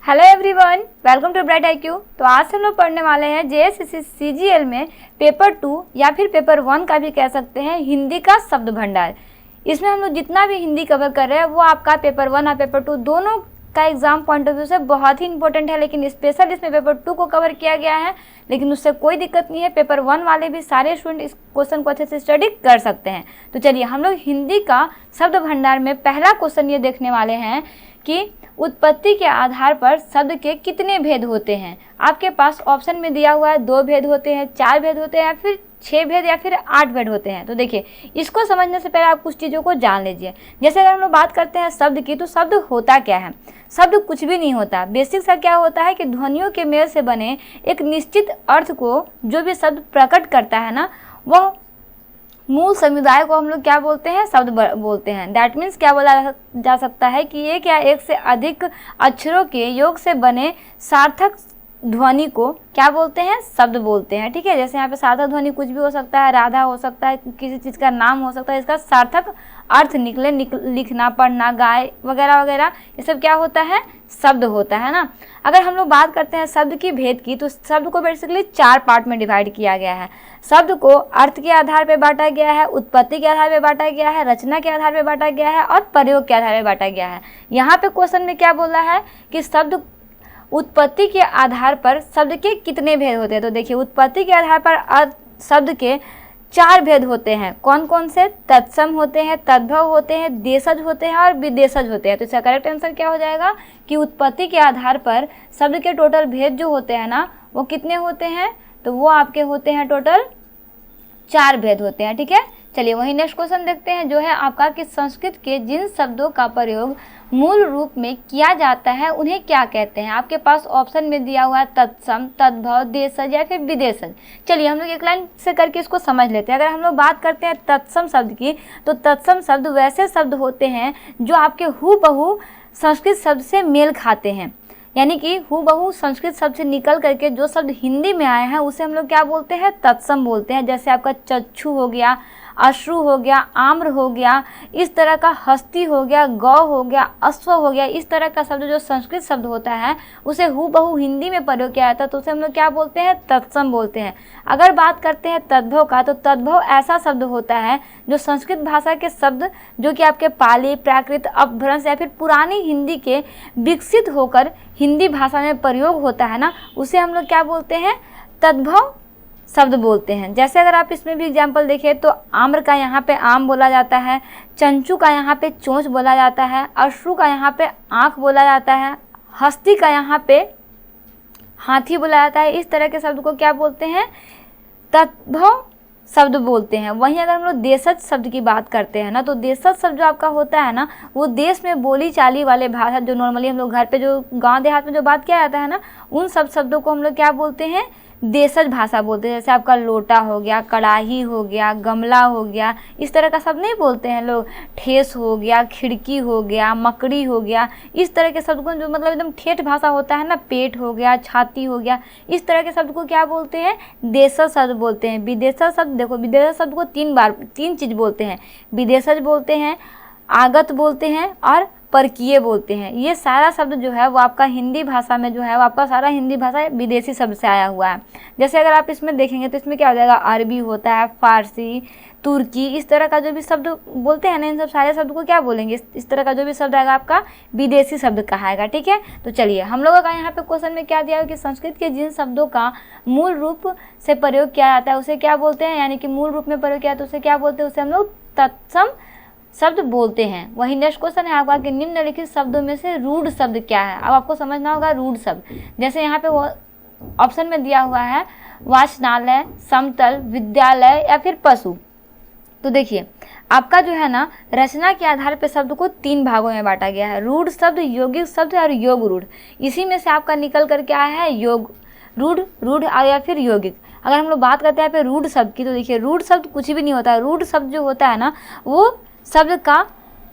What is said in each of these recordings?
Hello everyone, welcome to bright IQ। तो आज हम लोग पढ़ने वाले हैं JSSC CGL में पेपर 2 या फिर पेपर 1 का भी कह सकते हैं, हिंदी का शब्द भंडार। इसमें हम लोग जितना भी हिंदी कवर कर रहे हैं वो आपका पेपर 1 और पेपर 2 दोनों का एग्जाम पॉइंट ऑफ व्यू से बहुत ही इंपॉर्टेंट है, लेकिन स्पेशल इसमें पेपर 2 को कवर किया गया है। लेकिन उससे कोई दिक्कत नहीं है, पेपर 1 वाले भी सारे स्टूडेंट इस क्वेश्चन को अच्छे से स्टडी कर सकते हैं। तो चलिए हम लोग हिंदी का शब्द भंडार में पहला क्वेश्चन ये देखने वाले हैं कि उत्पत्ति के आधार पर शब्द के कितने भेद होते हैं। आपके पास ऑप्शन में दिया हुआ है 2 भेद होते हैं, 4 भेद होते हैं, या फिर 6 भेद या फिर 8 भेद होते हैं। तो देखिए, इसको समझने से पहले आप कुछ चीज़ों को जान लीजिए। जैसे अगर हम लोग बात करते हैं शब्द की, तो शब्द होता क्या है? शब्द कुछ भी नहीं होता। बेसिक सा क्या होता है कि ध्वनियों के मेल से बने एक निश्चित अर्थ को जो भी शब्द प्रकट करता है ना, वह मूल समुदाय को हम लोग क्या बोलते हैं? शब्द बोलते हैं। दैट मीन्स क्या बोला जा सकता है कि एक या एक से अधिक अक्षरों के योग से बने सार्थक ध्वनि को क्या बोलते हैं? शब्द बोलते हैं। ठीक है, जैसे यहाँ पे सार्थक ध्वनि कुछ भी हो सकता है, राधा हो सकता है, किसी चीज़ का नाम हो सकता है, इसका सार्थक अर्थ निकले, लिखना, पढ़ना, गाय वगैरह वगैरह, ये सब क्या होता है? शब्द होता है ना। अगर हम लोग बात करते हैं शब्द की भेद की, तो शब्द को बेसिकली 4 पार्ट में डिवाइड किया गया है। शब्द को अर्थ के आधार पर बांटा गया है, उत्पत्ति के आधार पर बांटा गया है, रचना के आधार पर बांटा गया है और प्रयोग के आधार पर बांटा गया है। यहाँ पे क्वेश्चन में क्या बोला है कि शब्द उत्पत्ति के आधार पर शब्द के कितने भेद होते हैं। तो देखिए, उत्पत्ति के आधार पर शब्द के 4 भेद होते हैं। कौन कौन से? तत्सम होते हैं, तद्भव होते हैं, देशज होते हैं और विदेशज होते हैं। तो इसका करेक्ट आंसर क्या हो जाएगा कि उत्पत्ति के आधार पर शब्द के टोटल भेद जो होते हैं ना, वो कितने होते हैं? तो वो आपके होते हैं टोटल 4 भेद होते हैं। ठीक है, चलिए वही नेक्स्ट क्वेश्चन देखते हैं, जो है आपका कि संस्कृत के जिन शब्दों का प्रयोग मूल रूप में किया जाता है उन्हें क्या कहते हैं। आपके पास ऑप्शन में दिया हुआ है तत्सम, तद्भव, देशज या फिर विदेशज। चलिए हम लोग एक लाइन से करके इसको समझ लेते हैं। अगर हम लोग बात करते हैं तत्सम शब्द की, तो तत्सम शब्द वैसे शब्द होते हैं जो आपके हूबहू संस्कृत शब्द से मेल खाते हैं। यानी कि हूबहू संस्कृत शब्द से निकल करके जो शब्द हिंदी में आए हैं उसे हम लोग क्या बोलते हैं? तत्सम बोलते हैं। जैसे आपका चक्षु हो गया, अश्रु हो गया, आम्र हो गया, इस तरह का हस्ती हो गया, गौ हो गया, अश्व हो गया, इस तरह का शब्द जो संस्कृत शब्द होता है उसे हूबहू हिंदी में प्रयोग किया जाता है, तो उसे हम लोग क्या बोलते हैं? तत्सम बोलते हैं। अगर बात करते हैं तद्भव का, तो तद्भव ऐसा शब्द होता है जो संस्कृत भाषा के शब्द जो कि आपके पाली, प्राकृत, अपभ्रंश या फिर पुरानी हिंदी के विकसित होकर हिंदी भाषा में प्रयोग होता है ना, उसे हम लोग क्या बोलते हैं? तद्भव शब्द बोलते हैं। जैसे अगर आप इसमें भी एग्जाम्पल देखें, तो आम्र का यहाँ पे आम बोला जाता है, चंचू का यहाँ पे चोंच बोला जाता है, अश्रु का यहाँ पे आँख बोला जाता है, हस्ती का यहाँ पे हाथी बोला जाता है। इस तरह के शब्द को क्या बोलते हैं? तद्भव शब्द बोलते हैं। वहीं अगर हम लोग देशज शब्द की बात करते हैं ना, तो देशज शब्द जो आपका होता है ना, वो देश में बोली चाली वाले भाषा जो नॉर्मली हम लोग घर पे जो गांव देहात में जो बात किया जाता है ना, उन सब शब्दों को हम लोग क्या बोलते हैं? देशज भाषा बोलते हैं। जैसे आपका लोटा हो गया, कड़ाही हो गया, गमला हो गया, इस तरह का शब्द नहीं बोलते हैं लोग। ठेस हो गया, खिड़की हो गया, मकड़ी हो गया, इस तरह के शब्द को जो मतलब एकदम ठेठ भाषा होता है ना, पेट हो गया, छाती हो गया, इस तरह के शब्द को क्या बोलते हैं? देशज शब्द बोलते हैं। विदेशज शब्द देखो, विदेशज शब्द को 3 चीज़ बोलते हैं। विदेशज बोलते हैं, आगत बोलते हैं और परकीय बोलते हैं। ये सारा शब्द जो है वो आपका हिंदी भाषा में जो है वो आपका सारा हिंदी भाषा विदेशी शब्द से आया हुआ है। जैसे अगर आप इसमें देखेंगे तो इसमें क्या हो जाएगा? अरबी होता है, फारसी, तुर्की, इस तरह का जो भी शब्द बोलते हैं ना, इन सब सारे शब्द को क्या बोलेंगे? इस तरह का जो भी शब्द आएगा आपका विदेशी शब्द कहाएगा। ठीक है, तो चलिए हम लोगों का यहाँ पे क्वेश्चन में क्या दिया है कि संस्कृत के जिन शब्दों का मूल रूप से प्रयोग किया जाता है उसे क्या बोलते हैं? यानी कि मूल रूप में प्रयोग किया जाता है उसे क्या बोलते हैं? उसे हम लोग तत्सम शब्द बोलते हैं। वही नेक्स्ट क्वेश्चन है आपका कि निम्नलिखित शब्दों में से रूढ़ शब्द क्या है। अब आपको समझना होगा रूढ़ शब्द। जैसे यहाँ पे वो ऑप्शन में दिया हुआ है वाचनालय, समतल, विद्यालय या फिर पशु। तो देखिए, आपका जो है ना, रचना के आधार पर शब्द को 3 भागों में बांटा गया है। रूढ़ शब्द, यौगिक शब्द और योग रूढ़। इसी में से आपका निकल करके आया है योग रूढ़ या फिर यौगिक। अगर हम लोग बात करते हैं रूढ़ शब्द की, तो देखिए रूढ़ शब्द कुछ भी नहीं होता है। रूढ़ शब्द जो होता है ना, वो शब्द का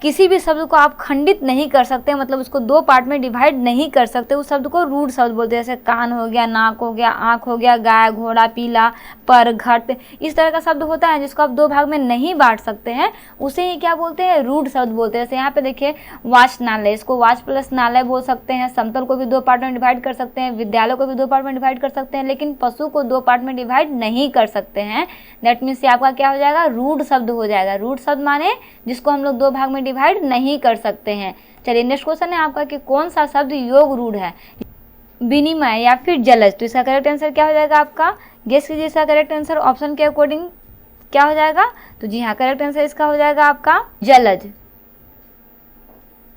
किसी भी शब्द को आप खंडित नहीं कर सकते, मतलब उसको दो पार्ट में डिवाइड नहीं कर सकते, उस शब्द को रूढ़ शब्द बोलते हैं। जैसे कान हो गया, नाक हो गया, आँख हो गया, गाय, घोड़ा, पीला, पर, घट, इस तरह का शब्द होता है जिसको आप दो भाग में नहीं बांट सकते हैं, उसे ही क्या बोलते हैं, रूढ़ शब्द बोलते हैं। जैसे यहाँ पे देखिए वाचनालय, इसको वाच प्लस नालय बोल सकते हैं। समतल को भी दो पार्ट में डिवाइड कर सकते हैं, विद्यालय को भी दो पार्ट में डिवाइड कर सकते हैं, लेकिन पशु को दो पार्ट में डिवाइड नहीं कर सकते हैं। दैट मीन्स ये आपका क्या हो जाएगा, रूढ़ शब्द हो जाएगा। रूढ़ शब्द माने जिसको हम लोग दो भाग में डिवाइड नहीं कर सकते हैं। चलिए नेक्स्ट क्वेश्चन है आपका कि कौन सा शब्द योग रूढ़ है, विनिमय या फिर जलज। तो इसका करेक्ट आंसर क्या हो जाएगा आपका, गेस कीजिए इसका करेक्ट आंसर ऑप्शन के अकॉर्डिंग क्या हो जाएगा। तो जी हाँ, करेक्ट आंसर इसका हो जाएगा आपका जलज।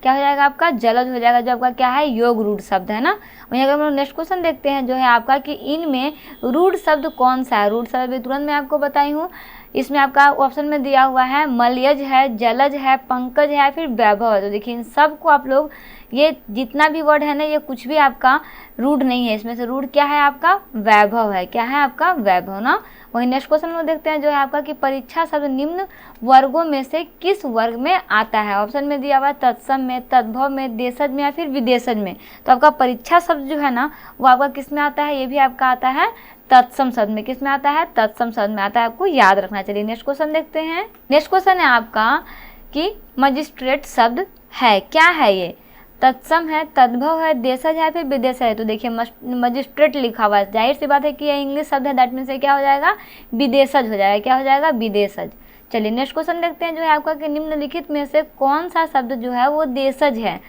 क्या हो जाएगा आपका, जलज हो जाएगा, जो आपका क्या है, योग रूढ़ शब्द है ना। वहीं अगर हम लोग नेक्स्ट क्वेश्चन देखते हैं जो है आपका कि इनमें रूढ़ शब्द कौन सा है। रूढ़ शब्द भी तुरंत मैं आपको बताई हूँ। इसमें आपका ऑप्शन में दिया हुआ है मलयज है, जलज है, पंकज है या फिर वैभव है। तो देखिए इन सब को आप लोग, ये जितना भी वर्ड है ना, ये कुछ भी आपका रूढ़ नहीं है। इसमें से रूढ़ क्या है आपका, वैभव है। क्या है आपका, वैभव ना। वहीं नेक्स्ट क्वेश्चन में देखते हैं जो है आपका कि परीक्षा शब्द निम्न वर्गों में से किस वर्ग में आता है। ऑप्शन में दिया हुआ है तत्सम में, तद्भव में, देशज में या फिर विदेशज में। तो आपका परीक्षा शब्द जो है ना वो आपका किस में आता है, ये भी आपका आता है तत्सम शब्द में। किस में आता है, तत्सम शब्द में आता है, आपको याद रखना। चलिए नेक्स्ट क्वेश्चन देखते हैं। नेक्स्ट क्वेश्चन है आपका कि मजिस्ट्रेट शब्द है, क्या है ये, तत्सम है, तद्भव है, देशज है, फिर विदेश है। तो देखिए मजिस्ट्रेट लिखा हुआ है, जाहिर सी बात है कि ये इंग्लिश शब्द है, दैट मीन्स से क्या हो जाएगा, विदेशज हो जाएगा। क्या हो जाएगा, विदेशज। चलिए नेक्स्ट क्वेश्चन देखते हैं जो है आपका कि निम्नलिखित में से कौन सा शब्द जो है वो देशज है।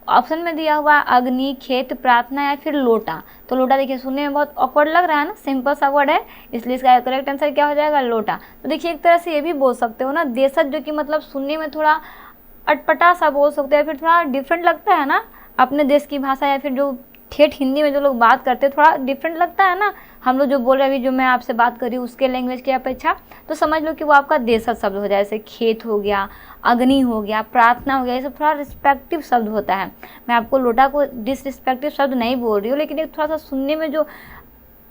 ऑप्शन में दिया हुआ अग्नि, खेत, प्रार्थना या फिर लोटा। तो लोटा देखिए सुनने में बहुत ऑकवर्ड लग रहा है ना, सिंपल सा वर्ड है, इसलिए इसका करेक्ट आंसर क्या हो जाएगा, लोटा। तो देखिए एक तरह से ये भी बोल सकते हो ना देशज, जो कि मतलब सुनने में थोड़ा अटपटा सा बोल सकते हैं, फिर थोड़ा डिफरेंट लगता है ना अपने देश की भाषा, या फिर जो ठेठ हिंदी में जो लोग बात करते हैं थोड़ा डिफरेंट लगता है ना। हम लोग जो बोल रहे हैं अभी, जो मैं आपसे बात कर रही हूँ उसके लैंग्वेज की अपेक्षा, तो समझ लो कि वो आपका देशज शब्द हो जाए। जैसे खेत हो गया, अग्नि हो गया, प्रार्थना हो गया, ये सब थोड़ा रिस्पेक्टिव शब्द होता है। मैं आपको लोटा को डिसरिस्पेक्टिव शब्द नहीं बोल रही हूँ, लेकिन एक थोड़ा सा सुनने में जो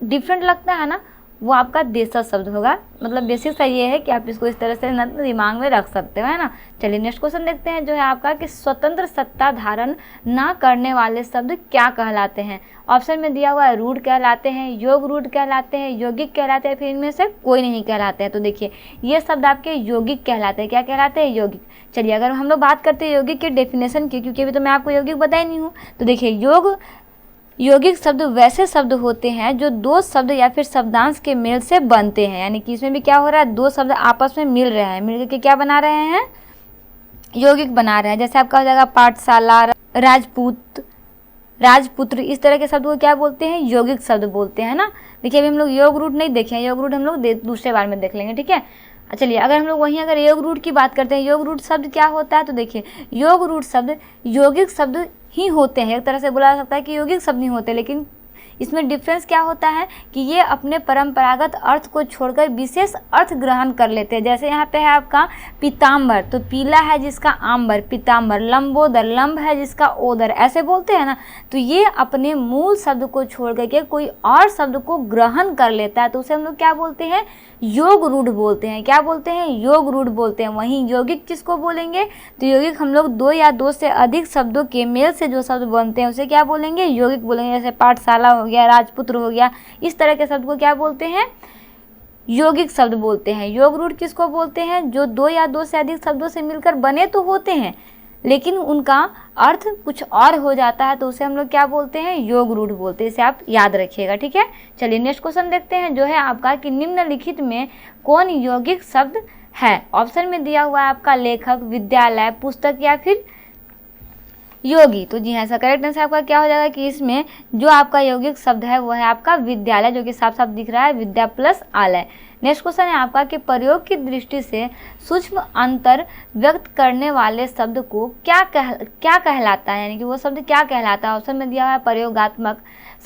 डिफरेंट लगता है ना वो आपका देशज शब्द होगा। मतलब बेसिक सा ये है कि आप इसको इस तरह से दिमाग में रख सकते हो, है ना। चलिए नेक्स्ट क्वेश्चन देखते हैं जो है आपका कि स्वतंत्र सत्ता धारण ना करने वाले शब्द क्या कहलाते हैं। ऑप्शन में दिया हुआ है रूढ़ कहलाते हैं, योग रूढ़ कहलाते हैं, यौगिक कहलाते हैं, फिर इनमें से कोई नहीं कहलाते हैं। तो देखिए ये शब्द आपके यौगिक कहलाते हैं। क्या कहलाते हैं, यौगिक। चलिए अगर हम लोग बात करते हैं यौगिक के डेफिनेशन की, क्योंकि अभी तो मैं आपको यौगिक बताई नहीं हूँ, तो देखिए यौगिक शब्द वैसे शब्द होते हैं जो दो शब्द या फिर शब्दांश के मेल से बनते हैं। यानी कि इसमें भी क्या हो रहा है, दो शब्द आपस में मिल रहे हैं, मिल के क्या बना रहे हैं, यौगिक बना रहे हैं। जैसे आपका हो जाएगा पाठशाला, राजपूत, राजपुत्र, इस तरह के शब्द को क्या बोलते हैं, यौगिक शब्द बोलते हैं ना। देखिए अभी हम लोग योग रूढ़ नहीं देखे हैं, योग रूढ़ हम लोग दूसरे बार में देख लेंगे, ठीक है। चलिए अगर हम लोग वहीं अगर योग रूढ़ की बात करते हैं, योग रूढ़ शब्द क्या होता है, तो देखिए योग रूढ़ शब्द यौगिक शब्द ही होते हैं। एक तरह से बोला जा सकता है कि यौगिक शब्द नहीं होते, लेकिन इसमें डिफरेंस क्या होता है कि ये अपने परंपरागत अर्थ को छोड़कर विशेष अर्थ ग्रहण कर लेते हैं। जैसे यहाँ पे है आपका पीताम्बर, तो पीला है जिसका आम्बर, पीताम्बर। लंबोदर, लंब है जिसका ओदर, ऐसे बोलते हैं ना। तो ये अपने मूल शब्द को छोड़ करके कोई और शब्द को ग्रहण कर लेता है, तो उसे हम लोग क्या बोलते हैं, योग रूढ़ बोलते हैं। क्या बोलते हैं, योग रूढ़ बोलते हैं। वहीं यौगिक किसको बोलेंगे, तो यौगिक हम लोग दो या दो से अधिक शब्दों के मेल से जो शब्द बनते हैं उसे क्या बोलेंगे, यौगिक बोलेंगे। जैसे पाठशाला हो गया, राजपुत्र हो गया, इस तरह के शब्द को क्या बोलते हैं, यौगिक शब्द बोलते हैं। योग रूढ़ किसको बोलते हैं, जो दो या दो से अधिक शब्दों से मिलकर बने तो होते हैं लेकिन उनका अर्थ कुछ और हो जाता है, तो उसे हम लोग क्या बोलते हैं, योग रूढ़ बोलते हैं। इसे आप याद रखिएगा, ठीक है। चलिए नेक्स्ट क्वेश्चन देखते हैं जो है आपका कि निम्नलिखित में कौन यौगिक शब्द है। ऑप्शन में दिया हुआ है आपका लेखक, विद्यालय, पुस्तक या फिर योगी। तो जी हाँ, ऐसा करेक्ट आंसर आपका क्या हो जाएगा कि इसमें जो आपका यौगिक शब्द है वो है आपका विद्यालय, जो कि साफ साफ दिख रहा है, विद्या प्लस आलय। नेक्स्ट क्वेश्चन है आपका कि प्रयोग की दृष्टि से सूक्ष्म अंतर व्यक्त करने वाले शब्द को क्या कहलाता है, यानी कि वो शब्द क्या कहलाता है। ऑप्शन में दिया हुआ है प्रयोगात्मक,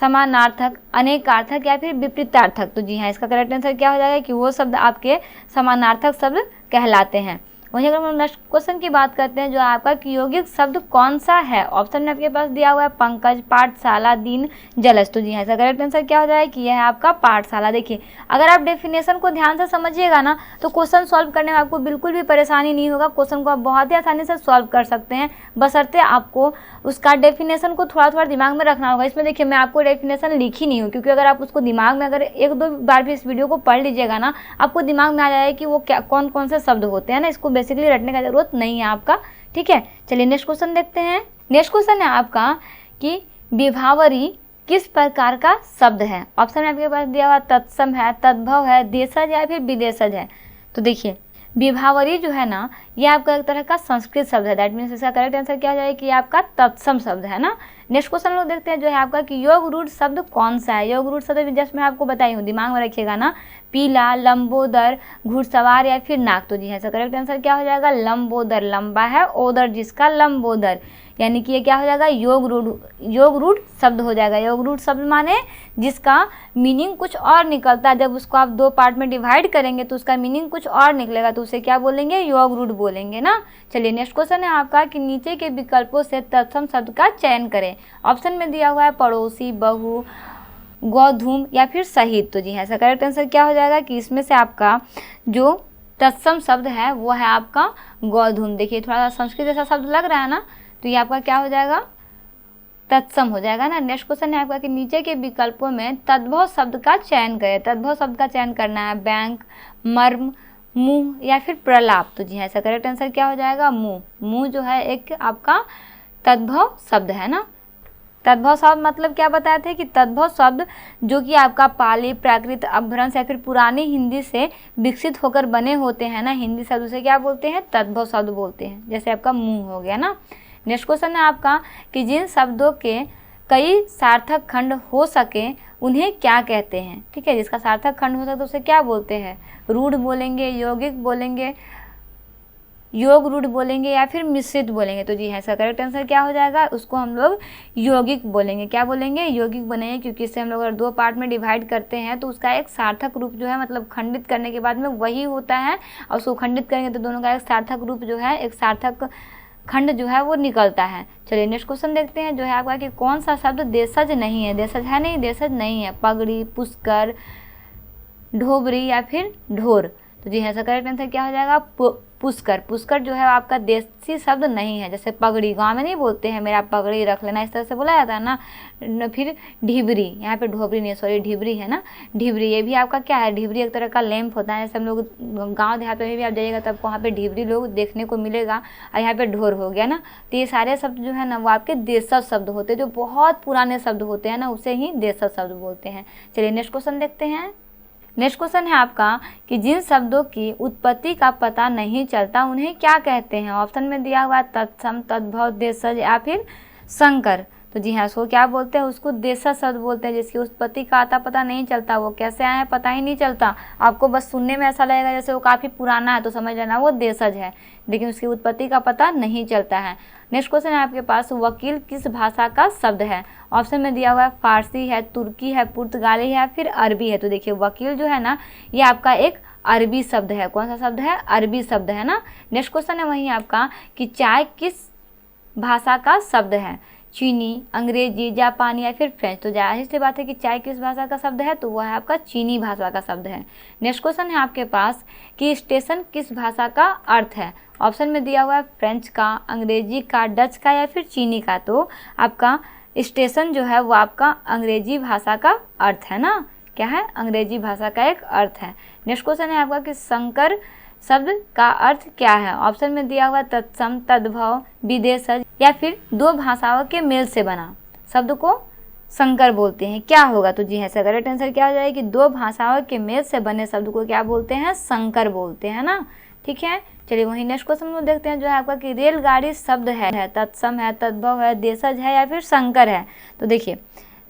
समानार्थक, अनेकार्थक या फिर विपरीतार्थक। तो जी हाँ, इसका करेक्ट आंसर क्या हो जाएगा कि वो शब्द आपके समानार्थक शब्द कहलाते हैं। वहीं अगर हम नेक्स्ट क्वेश्चन की बात करते हैं, जो आपका कि यौगिक शब्द कौन सा है, ऑप्शन में आपके पास दिया हुआ है पंकज, पाठशाला, दीन, जलज। तो जी हाँ, इसका करेक्ट आंसर क्या हो जाएगा कि यह है आपका पाठशाला। देखिए अगर आप डेफिनेशन को ध्यान से समझिएगा ना तो क्वेश्चन सॉल्व करने में आपको बिल्कुल भी परेशानी नहीं होगा। क्वेश्चन को आप बहुत ही आसानी से सॉल्व कर सकते हैं, बशर्ते आपको उसका डेफिनेशन को थोड़ा थोड़ा दिमाग में रखना होगा। इसमें देखिए मैं आपको डेफिनेशन लिखी नहीं हूँ, क्योंकि अगर आप उसको दिमाग में अगर एक दो बार भी इस वीडियो को पढ़ लीजिएगा ना, आपको दिमाग में आ जाएगा कि वो क्या कौन कौन से शब्द होते हैं ना। इसको बेसिकली रटने का जरूरत नहीं है आपका, ठीक है। चलिए नेक्स्ट क्वेश्चन देखते हैं। नेक्स्ट क्वेश्चन है आपका कि विभावरी किस प्रकार का शब्द है, ऑप्शन में आपके पास दिया हुआ तत्सम है, तद्भव है, देशज या फिर विदेशज है। तो देखिए विभावरी जो है ना, ये आपका एक तरह का संस्कृत शब्द है। दैट मीन्स इसका करेक्ट आंसर क्या हो जाएगा कि आपका तत्सम शब्द है ना। नेक्स्ट क्वेश्चन लोग देखते हैं, जो है आपका कि योग रूढ़ शब्द कौन सा है। योग रूढ़ शब्द जस्ट मैं आपको बताई हूँ, दिमाग में रखिएगा ना, पीला, लंबोदर, घुड़सवार या फिर नाक। तो जी है, इसका करेक्ट आंसर क्या हो जाएगा, लंबोदर। लंबा है ओदर जिसका, लंबोदर, यानी कि ये क्या हो जाएगा, योग रूढ़ शब्द हो जाएगा। योग रूढ़ शब्द माने जिसका मीनिंग कुछ और निकलता है, जब उसको आप दो पार्ट में डिवाइड करेंगे तो उसका मीनिंग कुछ और निकलेगा, तो उसे क्या बोलेंगे, योग रूढ़ बोलेंगे ना। चलिए नेक्स्ट क्वेश्चन है आपका कि नीचे के विकल्पों से तत्सम शब्द का चयन करें। ऑप्शन में दिया हुआ है पड़ोसी, बहु, गौधूम या फिर शहीद। तो जी हाँ, इसका करेक्ट आंसर क्या हो जाएगा कि इसमें से आपका जो तत्सम शब्द है वो है आपका गौधूम। देखिए थोड़ा सा संस्कृत जैसा शब्द लग रहा है ना, तो ये आपका क्या हो जाएगा, तत्सम हो जाएगा ना। नेक्स्ट क्वेश्चन है आपका कि नीचे के विकल्पों में तद्भव शब्द का चयन करें। तद्भव शब्द का चयन करना है बैंक, मर्म, मुंह या फिर प्रलाप। तो जी हाँ, इसका करेक्ट आंसर क्या हो जाएगा, मुंह। मुंह जो है एक आपका तद्भव शब्द है ना। तद्भव शब्द मतलब क्या बताए थे कि तद्भव शब्द जो कि आपका पाली, प्राकृत, अपभ्रंश या फिर पुरानी हिंदी से विकसित होकर बने होते हैं ना, हिंदी शब्द से क्या बोलते हैं, तद्भव शब्द बोलते हैं। जैसे आपका मुंह हो गया ना। नेक्स्ट क्वेश्चन है आपका कि जिन शब्दों के कई सार्थक खंड हो सके उन्हें क्या कहते हैं। ठीक है, जिसका सार्थक खंड हो सके तो उसे क्या बोलते हैं, रूढ़ बोलेंगे, यौगिक बोलेंगे, योग रूढ़ बोलेंगे या फिर मिश्रित बोलेंगे। तो जी हाँ, इसका करेक्ट आंसर क्या हो जाएगा, उसको हम लोग यौगिक बोलेंगे। क्या बोलेंगे, यौगिक बनेंगे, क्योंकि इससे हम लोग अगर दो पार्ट में डिवाइड करते हैं तो उसका एक सार्थक रूप जो है, मतलब खंडित करने के बाद में वही होता है, और उसको खंडित करेंगे तो दोनों का एक सार्थक रूप जो है, एक सार्थक खंड जो है वो निकलता है। चलिए नेक्स्ट क्वेश्चन देखते हैं, जो है आपका कि कौन सा शब्द देशज नहीं है। देशज है नहीं, देशज नहीं है, पगड़ी, पुष्कर, ढोबरी या फिर ढोर। तो जी हाँ, इसका करेक्ट आंसर क्या हो जाएगा, पुष्कर। पुष्कर जो है आपका देसी शब्द नहीं है। जैसे पगड़ी गांव में नहीं बोलते हैं मेरा पगड़ी रख लेना, इस तरह से बोला जाता है ना। फिर ढिबरी, यहाँ पे ढोबरी नहीं, सॉरी ढिबरी है ना, ढिबरी, ये भी आपका क्या है, ढिबरी एक तरह का लैंप होता है। जैसे हम लोग गाँव देहात में भी आप जाइएगा तब वहाँ पे ढिबरी लोग देखने को मिलेगा। और यहाँ पे ढोर हो गया ना। तो ये सारे शब्द जो है ना वो आपके देशज शब्द होते हैं, जो बहुत पुराने शब्द होते हैं ना, उसे ही देशज शब्द बोलते हैं। चलिए नेक्स्ट क्वेश्चन देखते हैं। नेक्स्ट क्वेश्चन है आपका कि जिन शब्दों की उत्पत्ति का पता नहीं चलता उन्हें क्या कहते हैं। ऑप्शन में दिया हुआ तत्सम, तद्भव, देशज या फिर संकर। तो जी हाँ, उसको क्या बोलते हैं, उसको देशज शब्द बोलते हैं। जिसकी उत्पत्ति का आता पता नहीं चलता, वो कैसे आए हैं पता ही नहीं चलता, आपको बस सुनने में ऐसा लगेगा जैसे वो काफ़ी पुराना है तो समझ लेना वो देशज है, लेकिन उसकी उत्पत्ति का पता नहीं चलता है। नेक्स्ट क्वेश्चन है आपके पास, वकील किस भाषा का शब्द है। ऑप्शन में दिया हुआ है फारसी है, तुर्की है, पुर्तगाली है या फिर अरबी है। तो देखिए वकील जो है ना ये आपका एक अरबी शब्द है। कौन सा शब्द है, अरबी शब्द है ना। नेक्स्ट क्वेश्चन है वही आपका कि चाय किस भाषा का शब्द है। चीनी, अंग्रेजी, जापानी या फिर फ्रेंच। तो जाहिर सी बात है कि चाय किस भाषा का शब्द है, तो वह है आपका चीनी भाषा का शब्द है। नेक्स्ट क्वेश्चन है आपके पास कि स्टेशन किस भाषा का अर्थ है। ऑप्शन में दिया हुआ है फ्रेंच का, अंग्रेजी का, डच का या फिर चीनी का। तो आपका स्टेशन जो है वो आपका अंग्रेजी भाषा का अर्थ है ना। क्या है, अंग्रेजी भाषा का एक अर्थ है। नेक्स्ट क्वेश्चन है आपका कि संकर शब्द का अर्थ क्या है। ऑप्शन में दिया हुआ तत्सम, तद्भव, विदेशज या फिर दो भाषाओं के मेल से बना शब्द को संकर बोलते हैं। क्या होगा, तो जी हाँ, इसका करेक्ट आंसर क्या हो जाएगा कि दो भाषाओं के मेल से बने शब्द को क्या बोलते हैं, संकर बोलते हैं ना। ठीक है, चलिए वही नेक्स्ट क्वेश्चन में देखते हैं, जो है आपका कि रेलगाड़ी शब्द है, तत्सम है, तद्भव है, देशज है या फिर संकर है। तो देखिए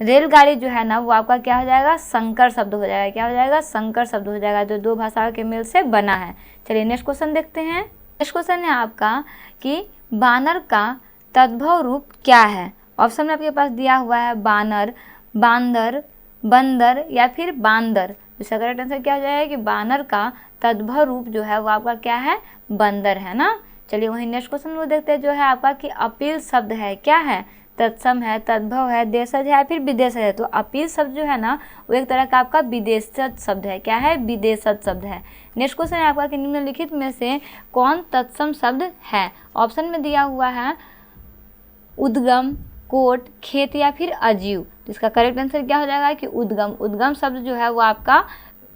रेलगाड़ी जो है ना वो आपका क्या हो जाएगा, संकर शब्द हो जाएगा। क्या हो जाएगा, संकर शब्द हो जाएगा, जो दो भाषाओं के मेल से बना है। चलिए नेक्स्ट क्वेश्चन देखते हैं। नेक्स्ट क्वेश्चन है आपका कि बानर का तद्भव रूप क्या है। ऑप्शन में आपके पास दिया हुआ है बानर, बांदर, बंदर या फिर बांदर। इसका करेक्ट आंसर क्या हो जाएगा कि बानर का तद्भव रूप जो है वो आपका क्या है, बंदर है ना। चलिए वही नेक्स्ट क्वेश्चन वो देखते हैं जो है आपका कि अपील शब्द है, क्या है, तत्सम है, तद्भव है, देशज है या फिर विदेशज है। तो अपील शब्द जो है ना वो एक तरह का आपका विदेशज शब्द है, क्या है, विदेशज शब्द है। नेक्स्ट क्वेश्चन है आपका कि निम्नलिखित में से कौन तत्सम शब्द है। ऑप्शन में दिया हुआ है उद्गम, कोट, खेत या फिर अजीव। तो इसका करेक्ट आंसर क्या हो जाएगा कि उद्गम। उद्गम शब्द जो है वो आपका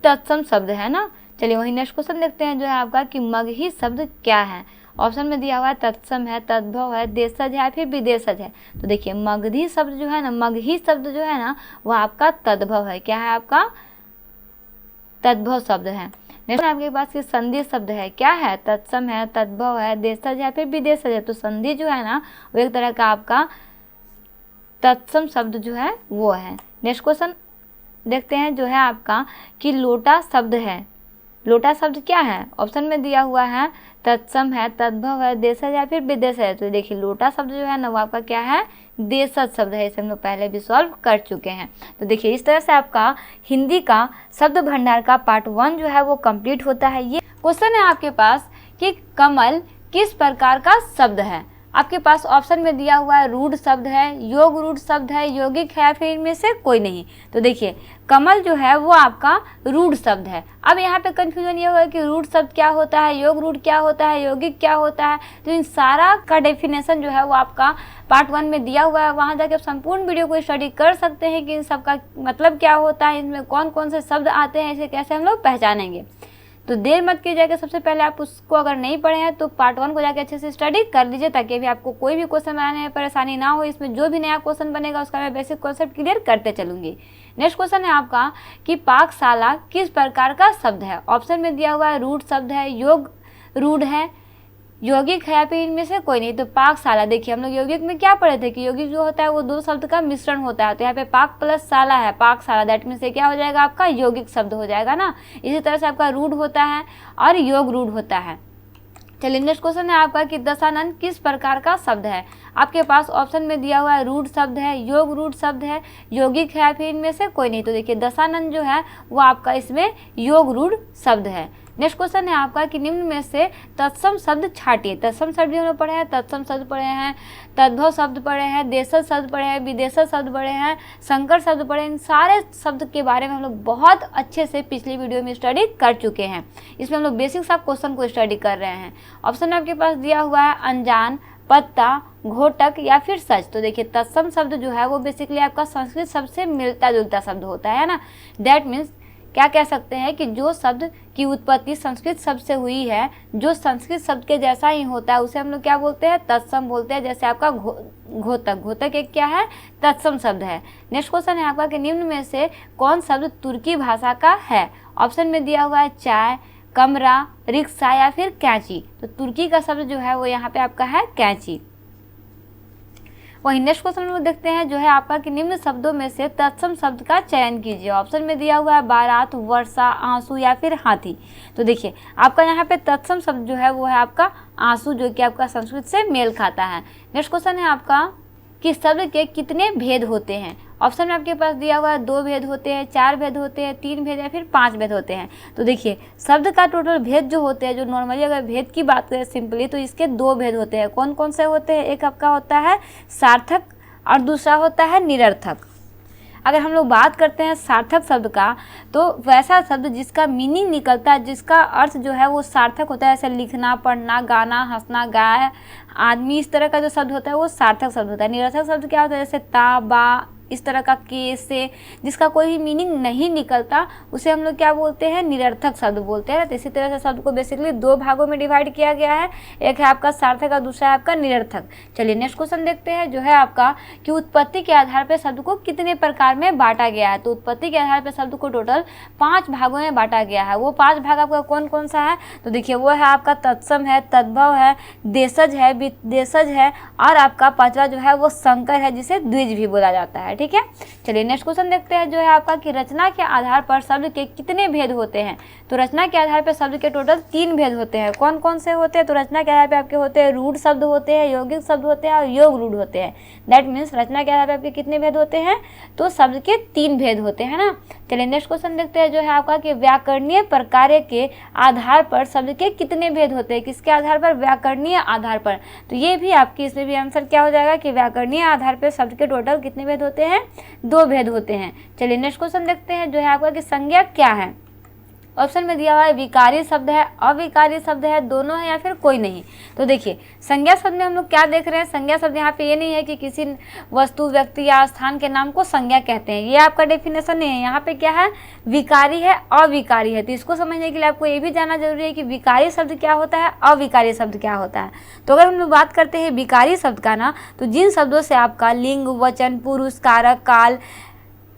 तत्सम शब्द है ना। चलिए वही नेक्स्ट क्वेश्चन देखते हैं जो है आपका कि मगही शब्द क्या है। ऑप्शन में दिया हुआ है तत्सम है, तद्भव है, देशज है या फिर विदेशज है। तो देखिए मगधी शब्द जो है ना, मगही शब्द जो है ना वो आपका तद्भव है, क्या है, आपका तद्भव शब्द है। नेक्स्ट आपके पास ये संधि शब्द है, क्या है, तत्सम है, तद्भव है, देशज है या फिर विदेशज है। तो संधि जो है ना वो एक तरह का आपका तत्सम शब्द जो है वो है। नेक्स्ट क्वेश्चन देखते हैं जो है आपका कि लोटा शब्द है। लोटा शब्द क्या है। ऑप्शन में दिया हुआ है तत्सम है, तद्भव है, देशज या फिर विदेश है। तो देखिए लोटा शब्द जो है ना वो आपका क्या है, देशज शब्द है। इसे हम लोग पहले भी सॉल्व कर चुके हैं। तो देखिए इस तरह से आपका हिंदी का शब्द भंडार का पार्ट 1 जो है वो कंप्लीट होता है। ये क्वेश्चन है आपके पास कि कमल किस प्रकार का शब्द है। आपके पास ऑप्शन में दिया हुआ है रूढ़ शब्द है, योग रूढ़ शब्द है, यौगिक है, फिर इनमें से कोई नहीं। तो देखिए कमल जो है वो आपका रूढ़ शब्द है। अब यहाँ पे कंफ्यूजन ये होगा कि रूढ़ शब्द क्या होता है, योग रूढ़ क्या होता है, यौगिक क्या होता है। तो इन सारा का डेफिनेशन जो है वो आपका पार्ट 1 में दिया हुआ है। वहाँ जाके आप संपूर्ण वीडियो को स्टडी कर सकते हैं कि इन सब का मतलब क्या होता है, इनमें कौन कौन से शब्द आते हैं, इसे कैसे हम लोग पहचानेंगे। तो देर मत कीजिएगा, सबसे पहले आप उसको अगर नहीं पढ़े हैं तो पार्ट 1 को जाके अच्छे से स्टडी कर लीजिए ताकि भी आपको कोई भी क्वेश्चन बनाने में परेशानी ना हो। इसमें जो भी नया क्वेश्चन बनेगा उसका मैं बेसिक कॉन्सेप्ट क्लियर करते चलूंगी। नेक्स्ट क्वेश्चन है आपका कि पाकशाला किस प्रकार का शब्द है। ऑप्शन में दिया हुआ है रूढ़ शब्द है, योग रूढ़ है, यौगिक है या फिर इनमें से कोई नहीं। तो पाकशाला, देखिए हम लोग यौगिक में क्या पढ़े थे कि यौगिक जो होता है वो दो शब्द का मिश्रण होता है। तो यहाँ पे पाक प्लस शाला है, पाकशाला, दैट मीन्स से क्या हो जाएगा आपका यौगिक शब्द हो जाएगा ना। इसी तरह से आपका रूढ़ होता है और योग रूढ़ होता है। चलिए नेक्स्ट क्वेश्चन है आपका कि दशानन किस प्रकार का शब्द है। आपके पास ऑप्शन में दिया हुआ है रूढ़ शब्द है, योग रूढ़ शब्द है, यौगिक है या फिर इनमें से कोई नहीं। तो देखिए दशानन जो है वो आपका इसमें योग रूढ़ शब्द है। नेक्स्ट क्वेश्चन है आपका कि निम्न में से तत्सम शब्द छाटिए। तत्सम शब्द भी हम लोग पढ़े हैं, तत्सम शब्द पढ़े हैं, तद्भव शब्द पढ़े हैं, देशज शब्द पढ़े हैं, विदेशज शब्द पढ़े हैं, संकर शब्द पढ़े हैं। इन सारे शब्द के बारे में हम लोग बहुत अच्छे से पिछली वीडियो में स्टडी कर चुके हैं। इसमें हम लोग बेसिक सा क्वेश्चन को स्टडी कर रहे हैं। ऑप्शन आपके पास दिया हुआ है अनजान, पत्ता, घोटक या फिर सच। तो देखिए तत्सम शब्द जो है वो बेसिकली आपका संस्कृत शब्द से मिलता जुलता शब्द होता है ना। दैट मीन्स क्या कह सकते हैं कि जो शब्द की उत्पत्ति संस्कृत शब्द से हुई है, जो संस्कृत शब्द के जैसा ही होता है उसे हम लोग क्या बोलते हैं, तत्सम बोलते हैं। जैसे आपका घोतक, घोतक एक क्या है, तत्सम शब्द है। नेक्स्ट क्वेश्चन है आपका कि निम्न में से कौन शब्द तुर्की भाषा का है। ऑप्शन में दिया हुआ है चाय, कमरा, रिक्शा या फिर कैंची। तो तुर्की का शब्द जो है वो यहाँ पे आपका है कैंची। वही नेक्स्ट क्वेश्चन में देखते हैं जो है आपका कि निम्न शब्दों में से तत्सम शब्द का चयन कीजिए। ऑप्शन में दिया हुआ है बारात, वर्षा, आंसू या फिर हाथी। तो देखिए आपका यहाँ पे तत्सम शब्द जो है वो है आपका आंसू, जो कि आपका संस्कृत से मेल खाता है। नेक्स्ट क्वेश्चन है आपका कि शब्द के कितने भेद होते हैं। ऑप्शन में आपके पास दिया हुआ है 2 भेद होते हैं, 4 भेद होते हैं, 3 भेद या फिर 5 भेद होते हैं। तो देखिए शब्द का टोटल भेद जो होते हैं, जो नॉर्मली अगर भेद की बात करें सिंपली तो इसके 2 भेद होते हैं। कौन कौन से होते हैं, एक आपका होता है सार्थक और दूसरा होता है निरर्थक। अगर हम लोग बात करते हैं सार्थक शब्द का, तो वैसा शब्द जिसका मीनिंग निकलता है, जिसका अर्थ जो है वो सार्थक होता है, जैसे लिखना, पढ़ना, गाना, हंसना, गाय, आदमी, इस तरह का जो शब्द होता है वो सार्थक शब्द होता है। निरर्थक शब्द क्या होता है, जैसे ता, बा, इस तरह का के, से, जिसका कोई भी मीनिंग नहीं निकलता उसे हम लोग क्या बोलते हैं, निरर्थक शब्द बोलते हैं। तो इसी तरह से शब्द को बेसिकली 2 भागों में डिवाइड किया गया है, एक है आपका सार्थक और दूसरा है आपका निरर्थक। चलिए नेक्स्ट क्वेश्चन देखते हैं जो है आपका कि उत्पत्ति के आधार पर शब्द को कितने प्रकार में बांटा गया है। तो उत्पत्ति के आधार पर शब्द को टोटल 5 भागों में बांटा गया है। वो 5 भाग आपका कौन कौन सा है, तो देखिए वो है आपका तत्सम है, तद्भव है, देशज है, विदेशज है और आपका 5वां जो है वो संकर है, जिसे द्विज भी बोला जाता है। है। ठीक है, चलिए नेक्स्ट क्वेश्चन देखते हैं जो है आपका कि रचना के आधार पर शब्द के कितने भेद होते हैं। तो रचना के आधार पर शब्द के टोटल 3 भेद होते हैं। कौन कौन से होते हैं? तो रचना के आधार पर आपके होते हैं रूढ़ शब्द होते हैं, यौगिक शब्द होते हैं और योग रूढ़ होते हैं। दैट मीन्स रचना के आधार पर आपके कितने भेद होते हैं? तो शब्द के 3 भेद होते हैं ना। चलिए नेक्स्ट क्वेश्चन देखते हैं जो है आपका कि व्याकरणीय प्रकार्य के आधार पर शब्द के कितने भेद होते हैं। किसके आधार पर? व्याकरणीय आधार पर। तो ये भी आपकी इसमें भी आंसर क्या हो जाएगा कि व्याकरणीय आधार पर शब्द के टोटल कितने भेद होते हैं? 2 भेद होते हैं। चलिए नेक्स्ट क्वेश्चन देखते हैं जो है आपका कि संज्ञा क्या है। ऑप्शन में दिया हुआ है विकारी शब्द है, अविकारी शब्द है, दोनों है या फिर कोई नहीं। तो देखिए संज्ञा शब्द में हम लोग क्या देख रहे हैं, संज्ञा शब्द यहाँ पे ये नहीं है कि किसी वस्तु, व्यक्ति या स्थान के नाम को संज्ञा कहते हैं, ये आपका डेफिनेशन नहीं है। यहाँ पे क्या है? विकारी है, अविकारी है। तो इसको समझने के लिए आपको ये भी जानना जरूरी है कि विकारी शब्द क्या होता है, अविकारी शब्द क्या होता है। तो अगर हम लोग बात करते हैं विकारी शब्द का ना, तो जिन शब्दों से आपका लिंग, वचन, पुरुष, कारक, काल